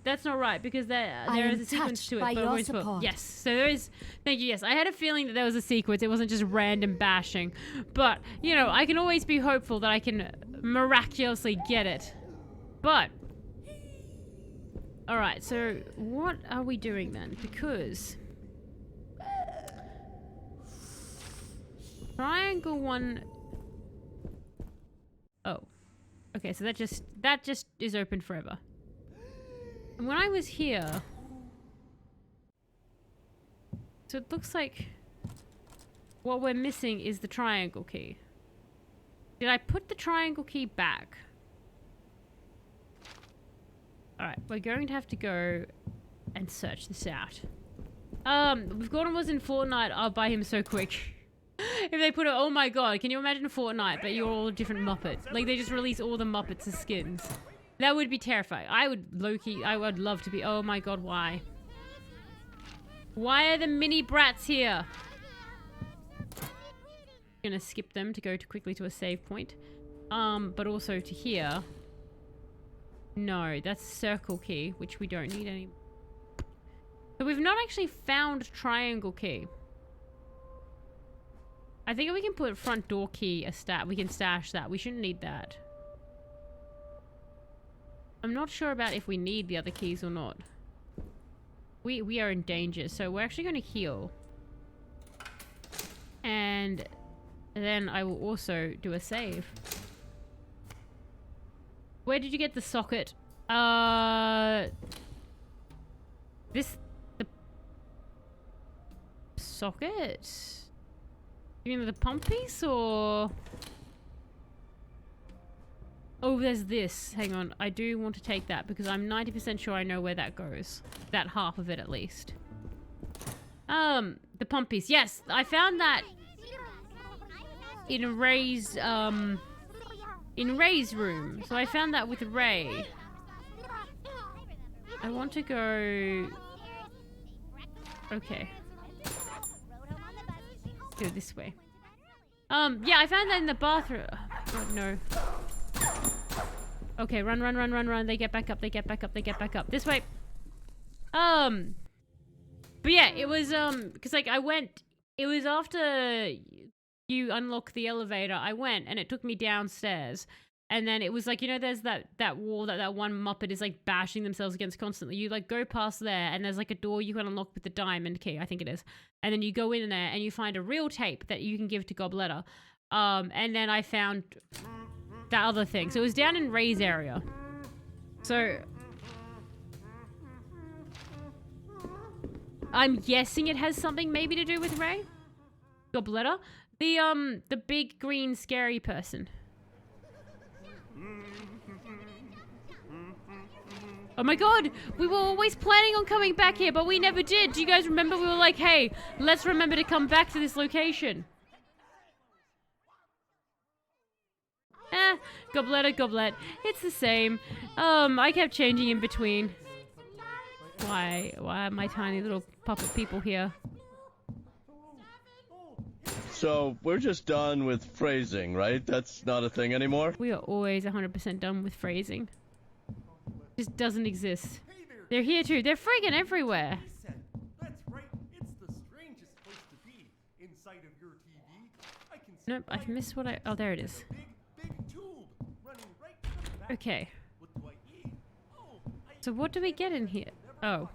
That's not right because there is a sequence to it. But I won't spoil. Yes, so there is. Thank you. Yes, I had a feeling that there was a sequence. It wasn't just random bashing. But you know, I can always be hopeful that I can miraculously get it. But all right. So what are we doing then? Because triangle one. Oh. Okay, so that just is open forever. And when I was here... So it looks like what we're missing is the triangle key. Did I put the triangle key back? Alright, we're going to have to go and search this out. If Gordon was in Fortnite, I'll buy him so quick. If they put it, oh my god, can you imagine Fortnite, but you're all different Muppets? Like, they just release all the Muppets as skins. That would be terrifying. I would, low-key, I would love to be, oh my god, why? Why are the mini brats here? I'm gonna skip them to go quickly to a save point. But also to here. No, that's circle key, which we don't need anymore. So we've not actually found triangle key. I think we can put front door key we can stash that. We shouldn't need that. I'm not sure about if we need the other keys or not. We are in danger, so we're actually going to heal. And then I will also do a save. Where did you get the socket? The socket? You mean the pump piece, or... Oh, there's this. Hang on. I do want to take that because I'm 90% sure I know where that goes. That half of it, at least. The pump piece. Yes, I found that in Ray's room. So I found that with Ray. I want to go... Okay. Go this way. Yeah, I found that in the bathroom. Oh my god, no. Okay, run, run, run, run, run. They get back up, they get back up, they get back up. This way. But yeah, it was, because like I went, it was after you unlock the elevator, I went and it took me downstairs. And then it was like, you know, there's that wall that one Muppet is like bashing themselves against constantly. You like go past there and there's like a door you can unlock with the diamond key, I think it is. And then you go in there and you find a real tape that you can give to Gobletta. And then I found that other thing. So it was down in Ray's area. So I'm guessing it has something maybe to do with Ray. Gobletta. The big green scary person. Oh my god, we were always planning on coming back here, but we never did. Do you guys remember? We were like, hey, let's remember to come back to this location. Gobletta, goblet. It's the same. I kept changing in between. Why are my tiny little puppet people here? So, we're just done with phrasing, right? That's not a thing anymore? We are always 100% done with phrasing. Just doesn't exist. Hey there, They're here too. They're friggin' everywhere. He said, that's right. It's the strangest place to be. Inside of your TV, I can see Nope, I've missed what I... Oh, there it is. a big tube running right to the back. Okay. What do I eat? Oh, I So what do we get in here? Oh,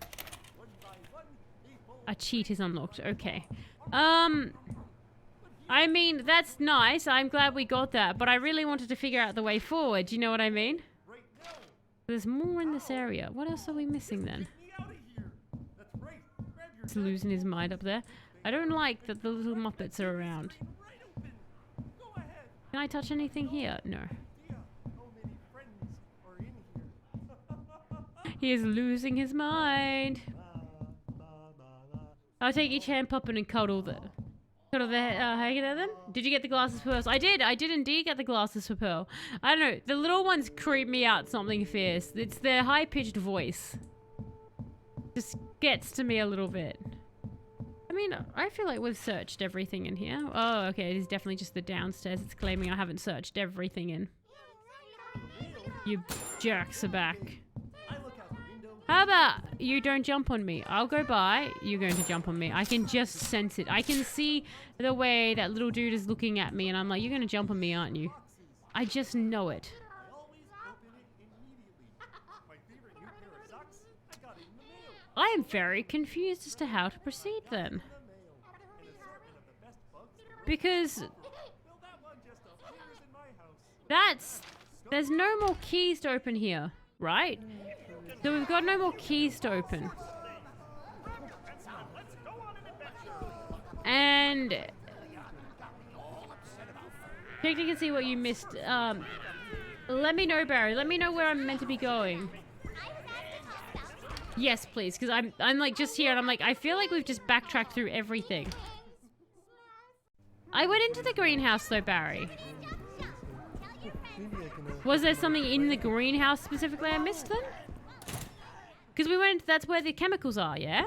one by one, they fall a cheat is unlocked. Okay. I mean, that's nice. I'm glad we got that, but I really wanted to figure out the way forward. Do you know what I mean? right now. There's more in this area. What else are we missing then? Get me out of here. That's right. Grab your He's losing his mind up there. I don't like that the little Muppets are around. right open. Go ahead. Can I touch anything here? No. Idea how many friends are in here. He is losing his mind. I'll take each hand puppet and cuddle the heck out of them. Did you get the glasses for pearls? I did indeed get the glasses for pearl. I don't know, the little ones creep me out something fierce. It's their high-pitched voice. Just gets to me a little bit. I mean, I feel like we've searched everything in here. Oh, okay, it is definitely just the downstairs. It's claiming I haven't searched everything in. You jerks are back. I look out the window. How about you don't jump on me? I'll go by. You're going to jump on me. I can just sense it. I can see the way that little dude is looking at me, and I'm like, you're going to jump on me, aren't you? I just know it. I always open it immediately. My favorite new pair of socks, I got it in the mail. I am very confused as to how to proceed then. In the mail. An assortment of the best bugs to grow. Because Well, that one just appears in my house. there's no more keys to open here, right? So we've got no more keys to open. And check to see what you missed. Let me know, Barry. Let me know where I'm meant to be going. Yes, please, because I'm like just here and I'm like, I feel like we've just backtracked through everything. I went into the greenhouse though, Barry. Was there something in the greenhouse specifically I missed then? Because we went, that's where the chemicals are, yeah?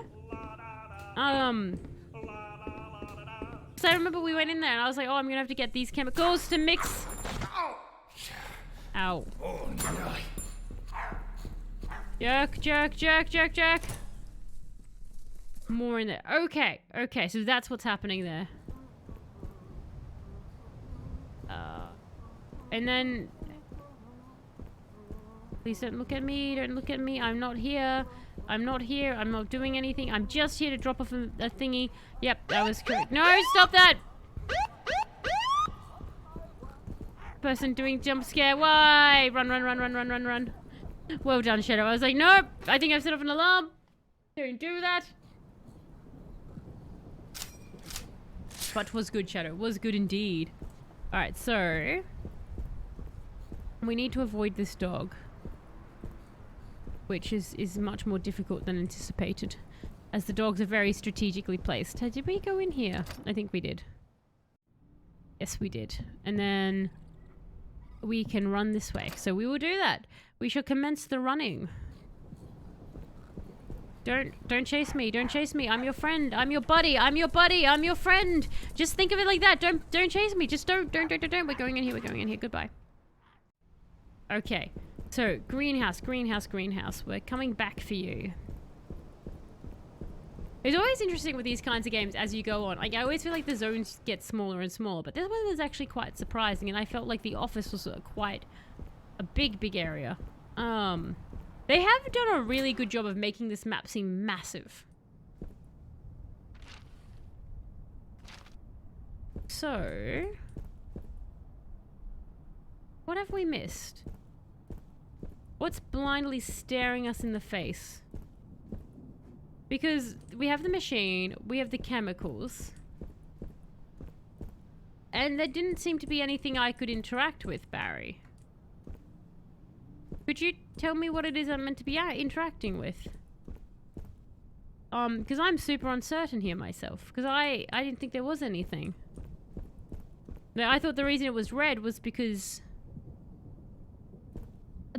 So I remember we went in there and I was like, oh, I'm gonna have to get these chemicals to mix. Ow. Oh, no. Jerk, jerk, jerk, jerk, jerk. More in there. Okay, okay, so that's what's happening there. And then... Please don't look at me, don't look at me. I'm not here. I'm not here. I'm not doing anything. I'm just here to drop off a thingy. Yep, that was correct. No, stop that! Person doing jump scare. Why? Run, run, run, run, run, run, run. Well done, Shadow. I was like, nope. I think I've set off an alarm. Don't do that. But was good, Shadow. Was good indeed. Alright, so... We need to avoid this dog. Which is much more difficult than anticipated. As the dogs are very strategically placed. Did we go in here? I think we did. Yes, we did. And then... We can run this way. So we will do that. We shall commence the running. Don't chase me. Don't chase me. I'm your friend. I'm your buddy. I'm your buddy. I'm your friend. Just think of it like that. Don't chase me. Just don't. We're going in here. We're going in here. Goodbye. Okay. So, greenhouse, greenhouse, greenhouse. We're coming back for you. It's always interesting with these kinds of games as you go on. Like, I always feel like the zones get smaller and smaller, but this one was actually quite surprising, and I felt like the office was quite a big area. They have done a really good job of making this map seem massive. So... What have we missed? What's blindly staring us in the face? Because we have the machine, we have the chemicals. And there didn't seem to be anything I could interact with, Barry. Could you tell me what it is I'm meant to be interacting with? Because I'm super uncertain here myself. Because I didn't think there was anything. Now, I thought the reason it was red was because...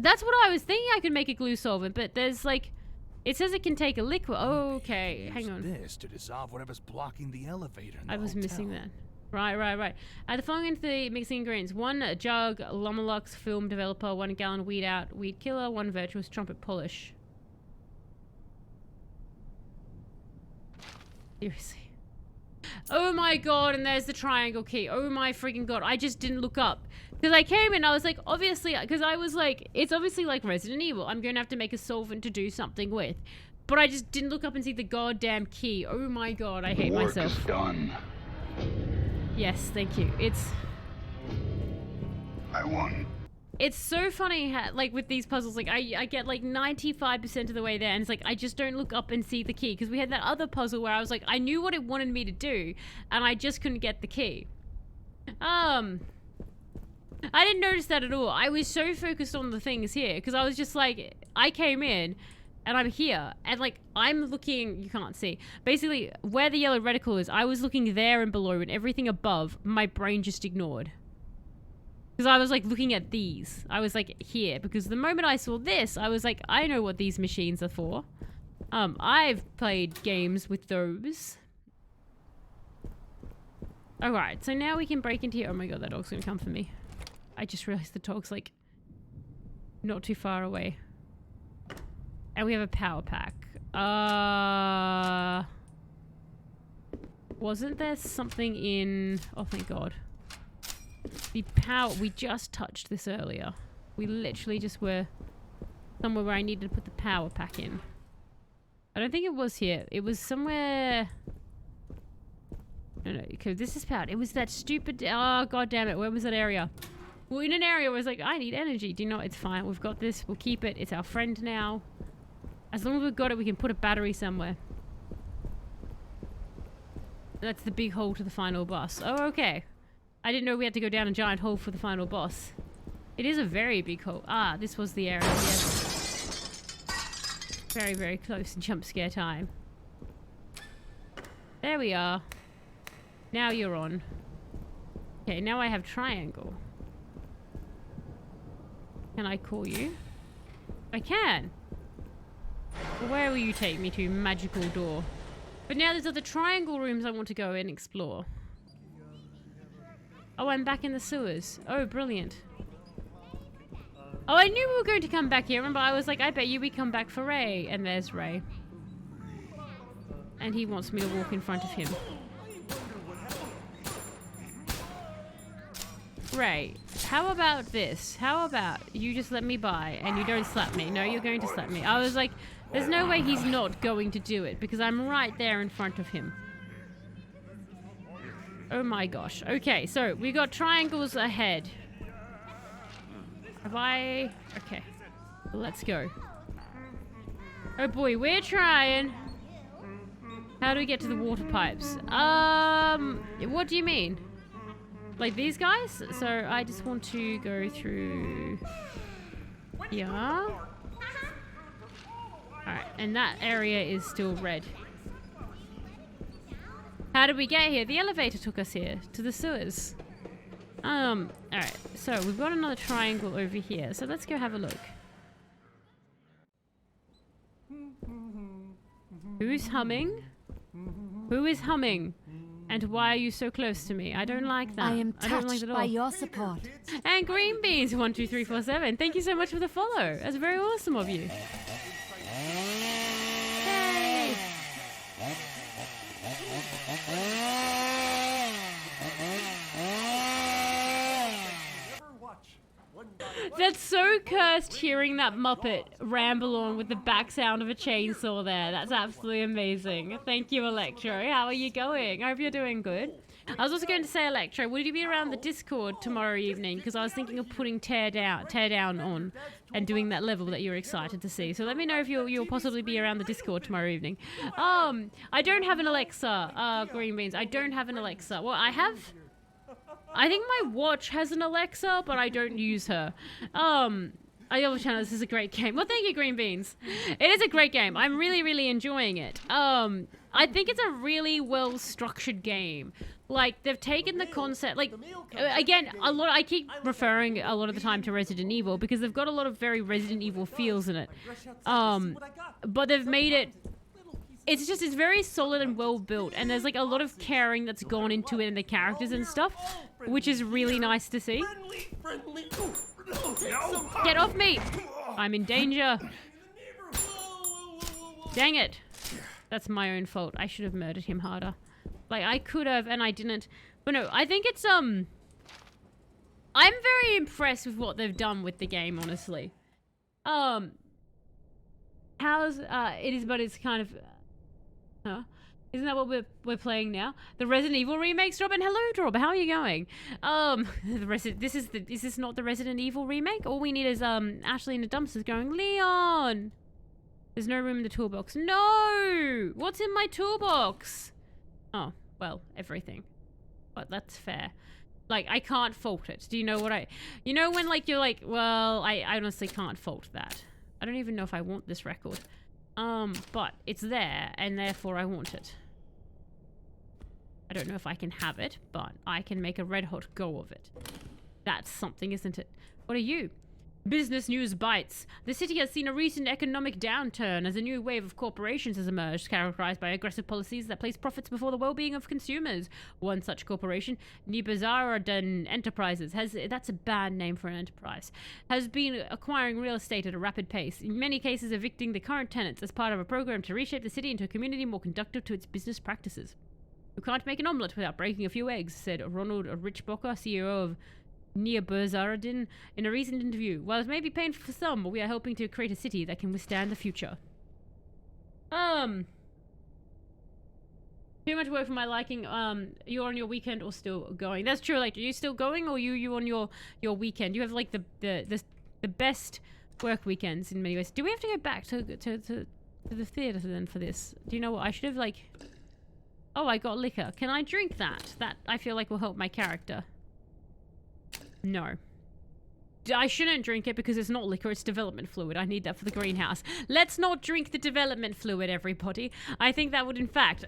That's what I was thinking I could make a glue solvent, but there's like... It says it can take a liquid. Oh, okay, hang on. This to dissolve whatever's blocking the elevator. I was missing that. Right. The following into the mixing ingredients: 1 jug Lumilux film developer, 1 gallon weed out weed killer, 1 virtuous trumpet polish. Seriously. Oh my god, and there's the triangle key. Oh my freaking god. I just didn't look up. Because I came in, I was like, obviously, because I was like, it's obviously like Resident Evil. I'm going to have to make a solvent to do something with. But I just didn't look up and see the goddamn key. Oh my god, I hate myself. Work is done. Yes, thank you. I won. It's so funny how, like, with these puzzles, like, I get, like, 95% of the way there, and it's like, I just don't look up and see the key, because we had that other puzzle where I was like, I knew what it wanted me to do, and I just couldn't get the key. I didn't notice that at all. I was so focused on the things here, because I was just like, I came in, and I'm here, and, like, I'm looking, you can't see, basically, where the yellow reticle is, I was looking there and below, and everything above, my brain just ignored. Because I was like looking at these. I was like here. Because the moment I saw this, I was like, I know what these machines are for. I've played games with those. Alright, so now we can break into here. Oh my god, that dog's gonna come for me. I just realized the dog's like not too far away. And we have a power pack. Wasn't there something in... Oh, thank god. The power... We just touched this earlier. We literally just were somewhere where I needed to put the power pack in. I don't think it was here. It was somewhere... No, okay, this is powered. It was that stupid... Oh, god damn it. Where was that area? Well, in an area where I was like, I need energy. Do you know? It's fine. We've got this. We'll keep it. It's our friend now. As long as we've got it, we can put a battery somewhere. That's the big hole to the final boss. Oh, okay. I didn't know we had to go down a giant hole for the final boss. It is a very big hole. Ah, this was the area. Yes. Very, very close in jump scare time. There we are. Now you're on. Okay, now I have triangle. Can I call you? I can. Where will you take me to? Magical door. But now there's other triangle rooms I want to go and explore. Oh, I'm back in the sewers. Oh, brilliant. Oh, I knew we were going to come back here. Remember, I was like, I bet you we come back for Ray. And there's Ray. And he wants me to walk in front of him. Ray, how about this? How about you just let me by and you don't slap me? No, you're going to slap me. I was like, there's no way he's not going to do it because I'm right there in front of him. Oh my gosh. Okay, so we got triangles ahead. Have I... Okay. Let's go. Oh boy, we're trying. How do we get to the water pipes? What do you mean? Like these guys? So I just want to go through... Yeah. Alright, and that area is still red. How did we get here? The elevator took us here, to the sewers. Alright, so we've got another triangle over here, so let's go have a look. Who's humming? Who is humming? And why are you so close to me? I don't like that. I am touched by your support. And Green Beans 12347. Thank you so much for the follow. That's very awesome of you. Hey. That's so cursed hearing that Muppet ramble on with the back sound of a chainsaw there. That's absolutely amazing. Thank you, Electro. How are you going? I hope you're doing good. I was also going to say, Electro, will you be around the Discord tomorrow evening? Because I was thinking of putting Tear Down on and doing that level that you're excited to see. So let me know if you'll possibly be around the Discord tomorrow evening. I don't have an Alexa, Green Beans. I don't have an Alexa. Well, I think my watch has an Alexa, but I don't use her. I always channel, this is a great game. Well, thank you, Green Beans. It is a great game. I'm really, really enjoying it. I think it's a really well-structured game. Like, they've taken the concept, like, again, I keep referring a lot of the time to Resident Evil because they've got a lot of very Resident Evil feels in it. But they've made it, it's very solid and well built, and there's like a lot of caring that's gone into it and the characters and stuff, which is really nice to see. Get off me! I'm in danger. Dang it. That's my own fault. I should have murdered him harder. Like, I could have, and I didn't. But no, I think it's, I'm very impressed with what they've done with the game, honestly. But it's kind of, huh? Isn't that what we're playing now? The Resident Evil remakes, Robin. Hello, Drob. How are you going? Is this not the Resident Evil remake? All we need is Ashley in the dumpsters going, Leon. There's no room in the toolbox. No. What's in my toolbox? Oh, well, everything. But that's fair. Like, I can't fault it. Do you know what you know when like you're like, well, I honestly can't fault that. I don't even know if I want this record. But it's there, and therefore I want it. I don't know if I can have it, but I can make a red hot go of it. That's something, isn't it? What are you? Business news bites. The city has seen a recent economic downturn as a new wave of corporations has emerged, characterized by aggressive policies that place profits before the well-being of consumers. One such corporation, Nibazaradan Enterprises, that's a bad name for an enterprise, has been acquiring real estate at a rapid pace, in many cases evicting the current tenants as part of a program to reshape the city into a community more conducive to its business practices. You can't make an omelette without breaking a few eggs, said Ronald Richbocker, CEO of Nia Berzaradin, in a recent interview. While it may be painful for some, we are helping to create a city that can withstand the future. Too much work for my liking. You're on your weekend or still going? That's true. Like, are you still going, or you on your weekend? You have like the best work weekends in many ways. Do we have to go back to the theater then for this? Do you know what I should have like? Oh, I got liquor. Can I drink that? That I feel like will help my character. No. I shouldn't drink it because it's not liquor, it's development fluid. I need that for the greenhouse. Let's not drink the development fluid, everybody. I think that would, in fact,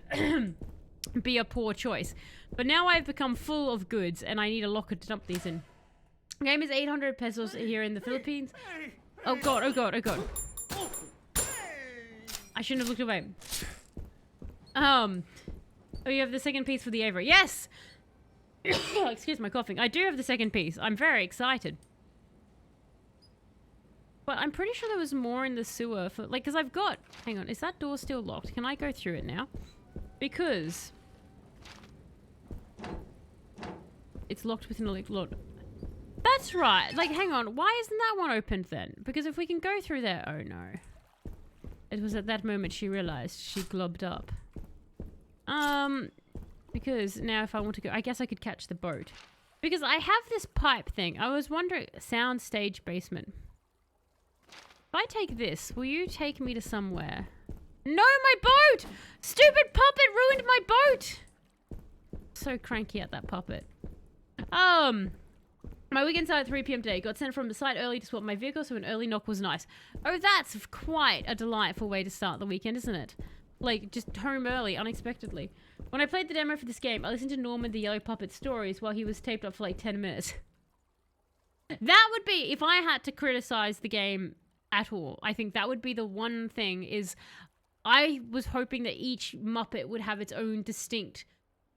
be a poor choice. But now I've become full of goods and I need a locker to dump these in. The game is 800 pesos here in the Philippines. Oh god, oh god, oh god. I shouldn't have looked away. Oh, you have the second piece for the Avery. Yes! Excuse my coughing. I do have the second piece. I'm very excited. But I'm pretty sure there was more in the sewer for, like, because I've got, hang on, is that door still locked? Can I go through it now? Because it's locked with an electric. That's right. Like, hang on. Why isn't that one opened then? Because if we can go through there, oh no. It was at that moment she realized she globbed up. Because now if I want to go, I guess I could catch the boat. Because I have this pipe thing. I was wondering, sound stage basement. If I take this, will you take me to somewhere? No, my boat! Stupid puppet ruined my boat! So cranky at that puppet. My weekend started at 3 p.m. today. Got sent from the site early to swap my vehicle, so an early knock was nice. Oh, that's quite a delightful way to start the weekend, isn't it? Like, just home early, unexpectedly. When I played the demo for this game, I listened to Norman the Yellow Puppet's stories while he was taped up for like 10 minutes. That would be, if I had to criticize the game at all, I think that would be the one thing is I was hoping that each Muppet would have its own distinct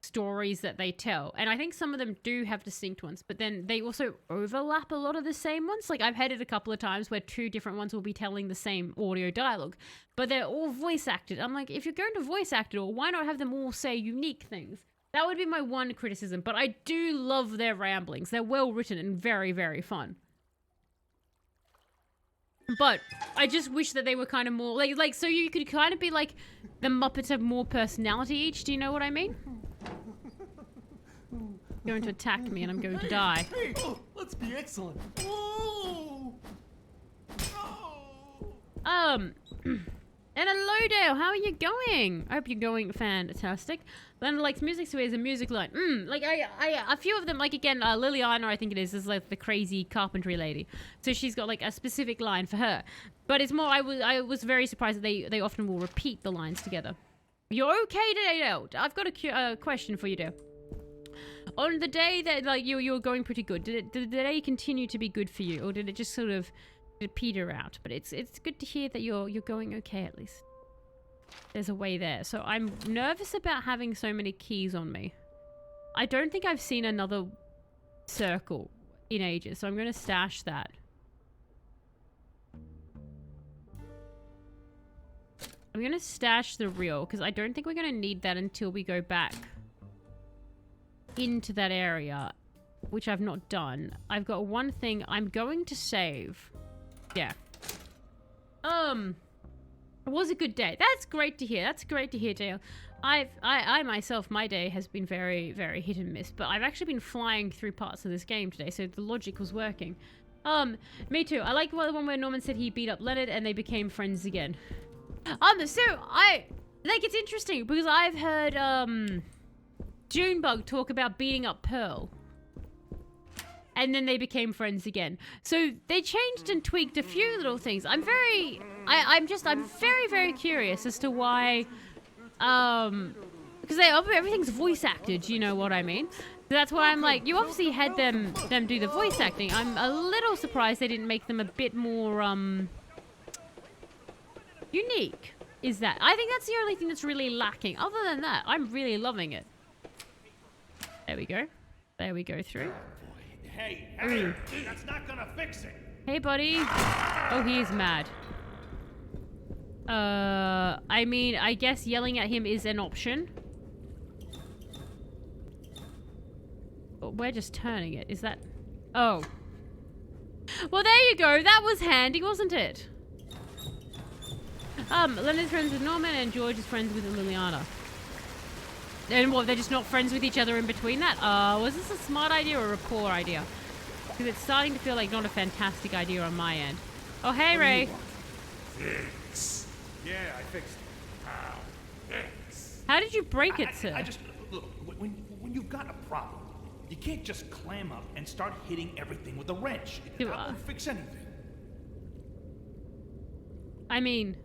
stories that they tell. And I think some of them do have distinct ones, but then they also overlap a lot of the same ones. Like I've had it a couple of times where two different ones will be telling the same audio dialogue, but they're all voice acted. I'm like, if you're going to voice act it all, why not have them all say unique things? That would be my one criticism, but I do love their ramblings. They're well written and very, very fun. But I just wish that they were kind of more like so you could kind of be like the Muppets have more personality each. Do you know what I mean? Going to attack me and I'm going to die. Hey, let's be excellent. Oh. And hello Dale, how are you going? I hope you're going fantastic. Leonard likes music, so he has a music line. Like a few of them, like again, Liliana, I think it is like the crazy carpentry lady. So she's got like a specific line for her. But it's more, I was very surprised that they often will repeat the lines together. You're okay today, Dale? I've got a question for you, Dale. On the day that like you were going pretty good, did the day continue to be good for you, or did it just sort of peter out? But it's good to hear that you're going okay at least. There's a way there. So I'm nervous about having so many keys on me. I don't think I've seen another circle in ages, so I'm going to stash that. I'm going to stash the reel because I don't think we're going to need that until we go back into that area, which I've not done. I've got one thing I'm going to save. Yeah. It was a good day. That's great to hear. That's great to hear, Dale. I myself, my day has been very, very hit and miss, but I've actually been flying through parts of this game today, so the logic was working. Me too. I like the one where Norman said he beat up Leonard and they became friends again. So I like it's interesting because I've heard Junebug talk about beating up Pearl. And then they became friends again. So they changed and tweaked a few little things. I'm very very curious as to why because everything's voice acted, you know what I mean? So that's why I'm like, you obviously had them do the voice acting. I'm a little surprised they didn't make them a bit more unique. Is that? I think that's the only thing that's really lacking. Other than that, I'm really loving it. There we go. There we go through. Hey, that's not gonna fix it. Hey, buddy. Oh, he is mad. I mean, I guess yelling at him is an option. But we're just turning it. Is that... Oh. Well, there you go. That was handy, wasn't it? Leonard's friends with Norman and George is friends with Liliana. And what, they're just not friends with each other in between that? Was this a smart idea or a poor idea? Because it's starting to feel like not a fantastic idea on my end. Oh, hey, Ray. Fix. Yeah, I fixed it. Fix. How did you break it, sir? I just look when you've got a problem, you can't just clam up and start hitting everything with a wrench. That won't fix anything. I mean,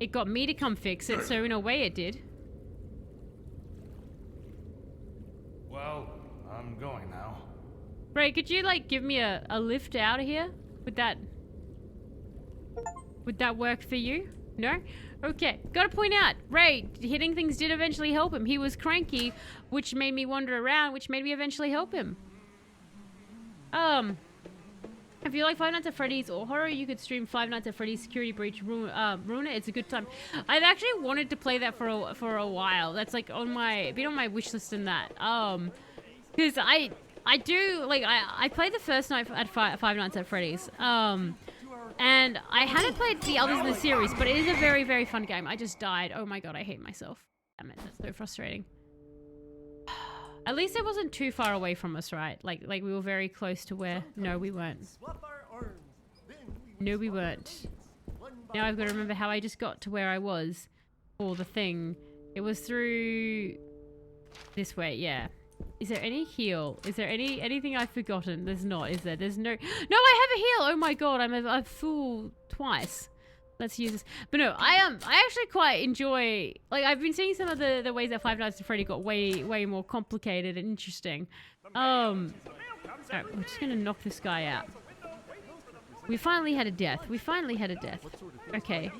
it got me to come fix it, so in a way it did. Well, I'm going now. Ray, could you, like, give me a lift out of here? Would that work for you? No? Okay. Gotta point out, Ray, hitting things did eventually help him. He was cranky, which made me wander around, which made me eventually help him. If you like Five Nights at Freddy's or horror, you could stream Five Nights at Freddy's Security Breach Ruin It. It's a good time. I've actually wanted to play that for a while. That's like been on my wish list and that. Because I do like I played the first night at Five Nights at Freddy's. And I hadn't played the others in the series, but it is a very, very fun game. I just died. Oh my god, I hate myself. Damn it, that's so frustrating. At least it wasn't too far away from us, right? Like we were very close to where... No, we weren't. No, we weren't. Now I've got to remember how I just got to where I was for the thing. It was through this way, yeah. Is there any heal? Is there anything I've forgotten? There's not, is there? There's no... No, I have a heal! Oh my god, I'm a fool twice. Let's use this. But no, I actually quite enjoy... Like, I've been seeing some of the ways that Five Nights at Freddy got way more complicated and interesting. Alright, we're just gonna knock this guy out. We finally had a death. We finally had a death. Okay.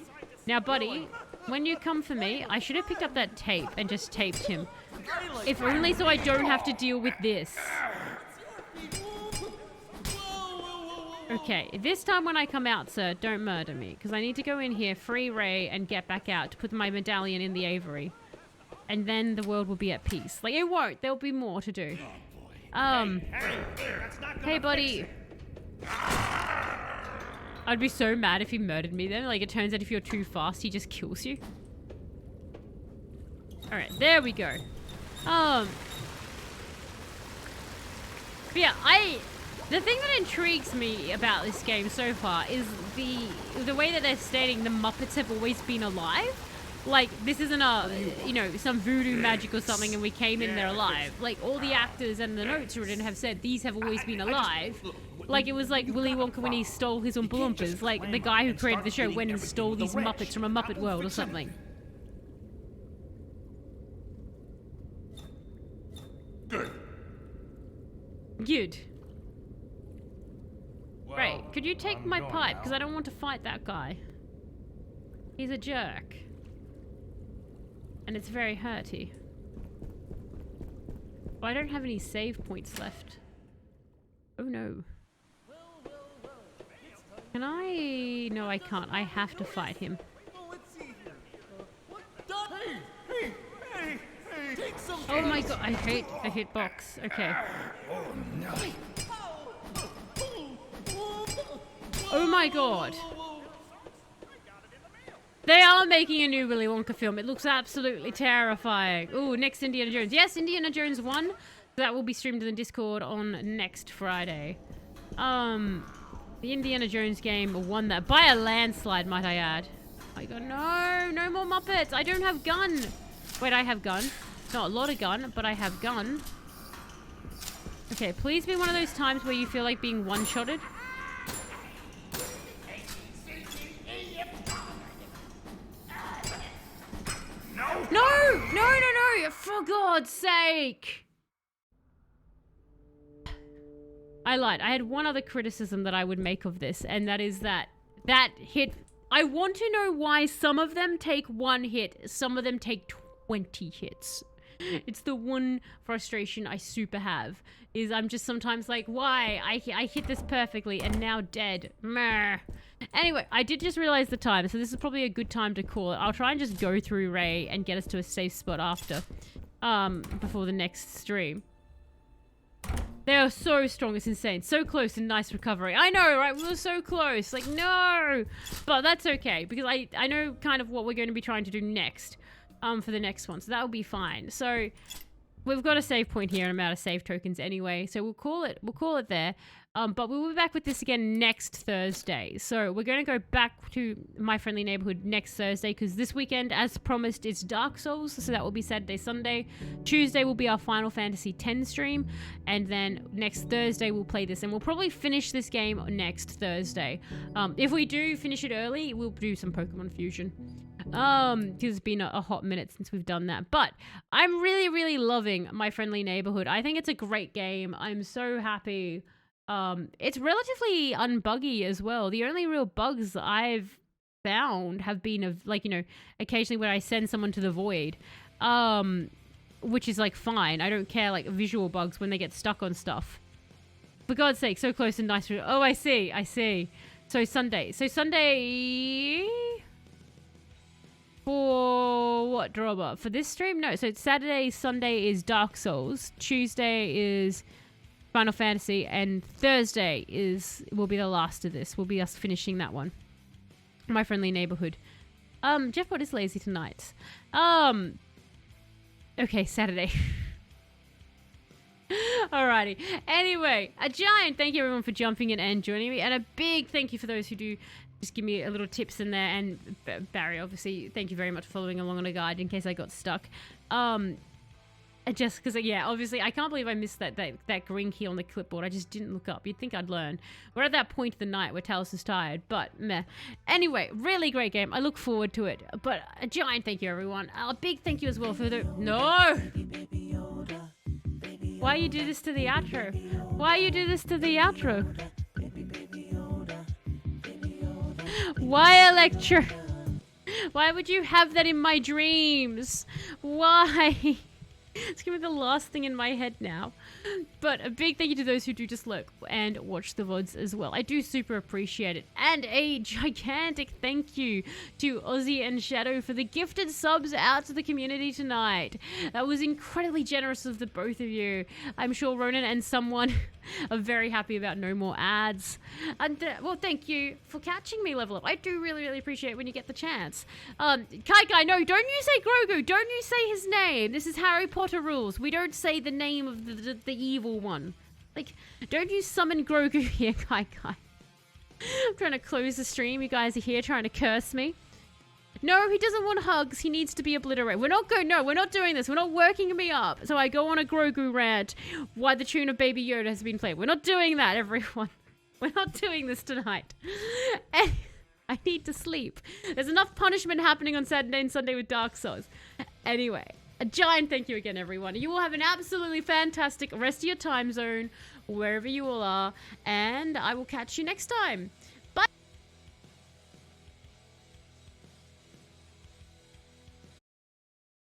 Now, buddy, when you come for me, I should have picked up that tape and just taped him. If only so I don't have to deal with this. Okay, this time when I come out, sir, don't murder me. Because I need to go in here, free Ray, and get back out to put my medallion in the Aviary. And then the world will be at peace. Like, it won't. There'll be more to do. Hey, buddy. I'd be so mad if he murdered me then. Like, it turns out if you're too fast, he just kills you. Alright, there we go. But yeah, the thing that intrigues me about this game so far is the way that they're stating the Muppets have always been alive. Like, this isn't some voodoo magic or something and we came in there alive. Like, all the actors and the notes written have said these have always been alive. Like, it was like Willy Wonka when he stole his Oompa Loompas. Like, the guy who created the show went and stole these Muppets from a Muppet world or something. Good. Well, Right, could you take my pipe? Because I don't want to fight that guy. He's a jerk. And it's very hurty. Oh, I don't have any save points left. Oh no. Can I... No, I can't. I have to fight him. Oh my god, I hate box. Okay. Oh my god. They are making a new Willy Wonka film. It looks absolutely terrifying. Ooh, next Indiana Jones. Yes, Indiana Jones 1. That will be streamed in the Discord on next Friday. The Indiana Jones game won that by a landslide, might I add. Oh my god, no more Muppets. I don't have gun. Wait, I have gun. Not a lot of gun, but I have gun. Okay, please be one of those times where you feel like being one-shotted. No! For God's sake! I lied. I had one other criticism that I would make of this, and that is that hit... I want to know why some of them take 1 hit, some of them take 20 hits. It's the one frustration I super have, is I'm just sometimes like, why? I hit this perfectly and now dead. Meh. Anyway, I did just realize the time, so this is probably a good time to call it. I'll try and just go through Ray and get us to a safe spot after, before the next stream. They are so strong, it's insane. So close and nice recovery. I know, right? We were so close. Like, no! But that's okay, because I know kind of what we're going to be trying to do next, for the next one. So that'll be fine. So, we've got a save point here and I'm out of save tokens anyway. So we'll call it there. But we'll be back with this again next Thursday. So we're going to go back to My Friendly Neighborhood next Thursday because this weekend, as promised, it's Dark Souls. So that will be Saturday, Sunday. Tuesday will be our Final Fantasy X stream. And then next Thursday, we'll play this. And we'll probably finish this game next Thursday. If we do finish it early, we'll do some Pokemon Fusion. Because it's been a hot minute since we've done that. But I'm really, really loving My Friendly Neighborhood. I think it's a great game. I'm so happy. It's relatively unbuggy as well. The only real bugs I've found have been of, like, you know, occasionally when I send someone to the void, which is, like, fine. I don't care, like, visual bugs when they get stuck on stuff. For God's sake, so close and nice. Oh, I see. So Sunday. For what, Dropper? For this stream? No, so it's Saturday, Sunday is Dark Souls. Tuesday is Final Fantasy, and Thursday will be the last of this. Will be us finishing that one. My Friendly Neighborhood. Jeffbot is lazy tonight. Okay, Saturday. Alrighty. Anyway, a giant thank you everyone for jumping in and joining me, and a big thank you for those who do just give me a little tips in there, and Barry, obviously, thank you very much for following along on a guide in case I got stuck. Just because, yeah, obviously, I can't believe I missed that green key on the clipboard. I just didn't look up. You'd think I'd learn. We're at that point of the night where Talos is tired, but meh. Anyway, really great game. I look forward to it. But a giant thank you, everyone. A big thank you as well for the... No! Why you do this to the outro? Why you do this to the outro? Why, Electra? Why would you have that in my dreams? Why? It's gonna be the last thing in my head now. But a big thank you to those who do just look and watch the VODs as well. I do super appreciate it. And a gigantic thank you to Ozzy and Shadow for the gifted subs out to the community tonight. That was incredibly generous of the both of you. I'm sure Ronan and someone are very happy about no more ads. And well, thank you for catching me, Level Up. I do really, really appreciate it when you get the chance. Kai Guy, no, don't you say Grogu. Don't you say his name. This is Harry Potter rules. We don't say the name of the evil one. Like, don't you summon Grogu here, Kai Guy. I'm trying to close the stream. You guys are here trying to curse me. No, he doesn't want hugs. He needs to be obliterated. We're not doing this. We're not working me up. So I go on a Grogu rant why the tune of Baby Yoda has been played. We're not doing that, everyone. We're not doing this tonight. I need to sleep. There's enough punishment happening on Saturday and Sunday with Dark Souls. Anyway, a giant thank you again, everyone. You will have an absolutely fantastic rest of your time zone, wherever you all are, and I will catch you next time.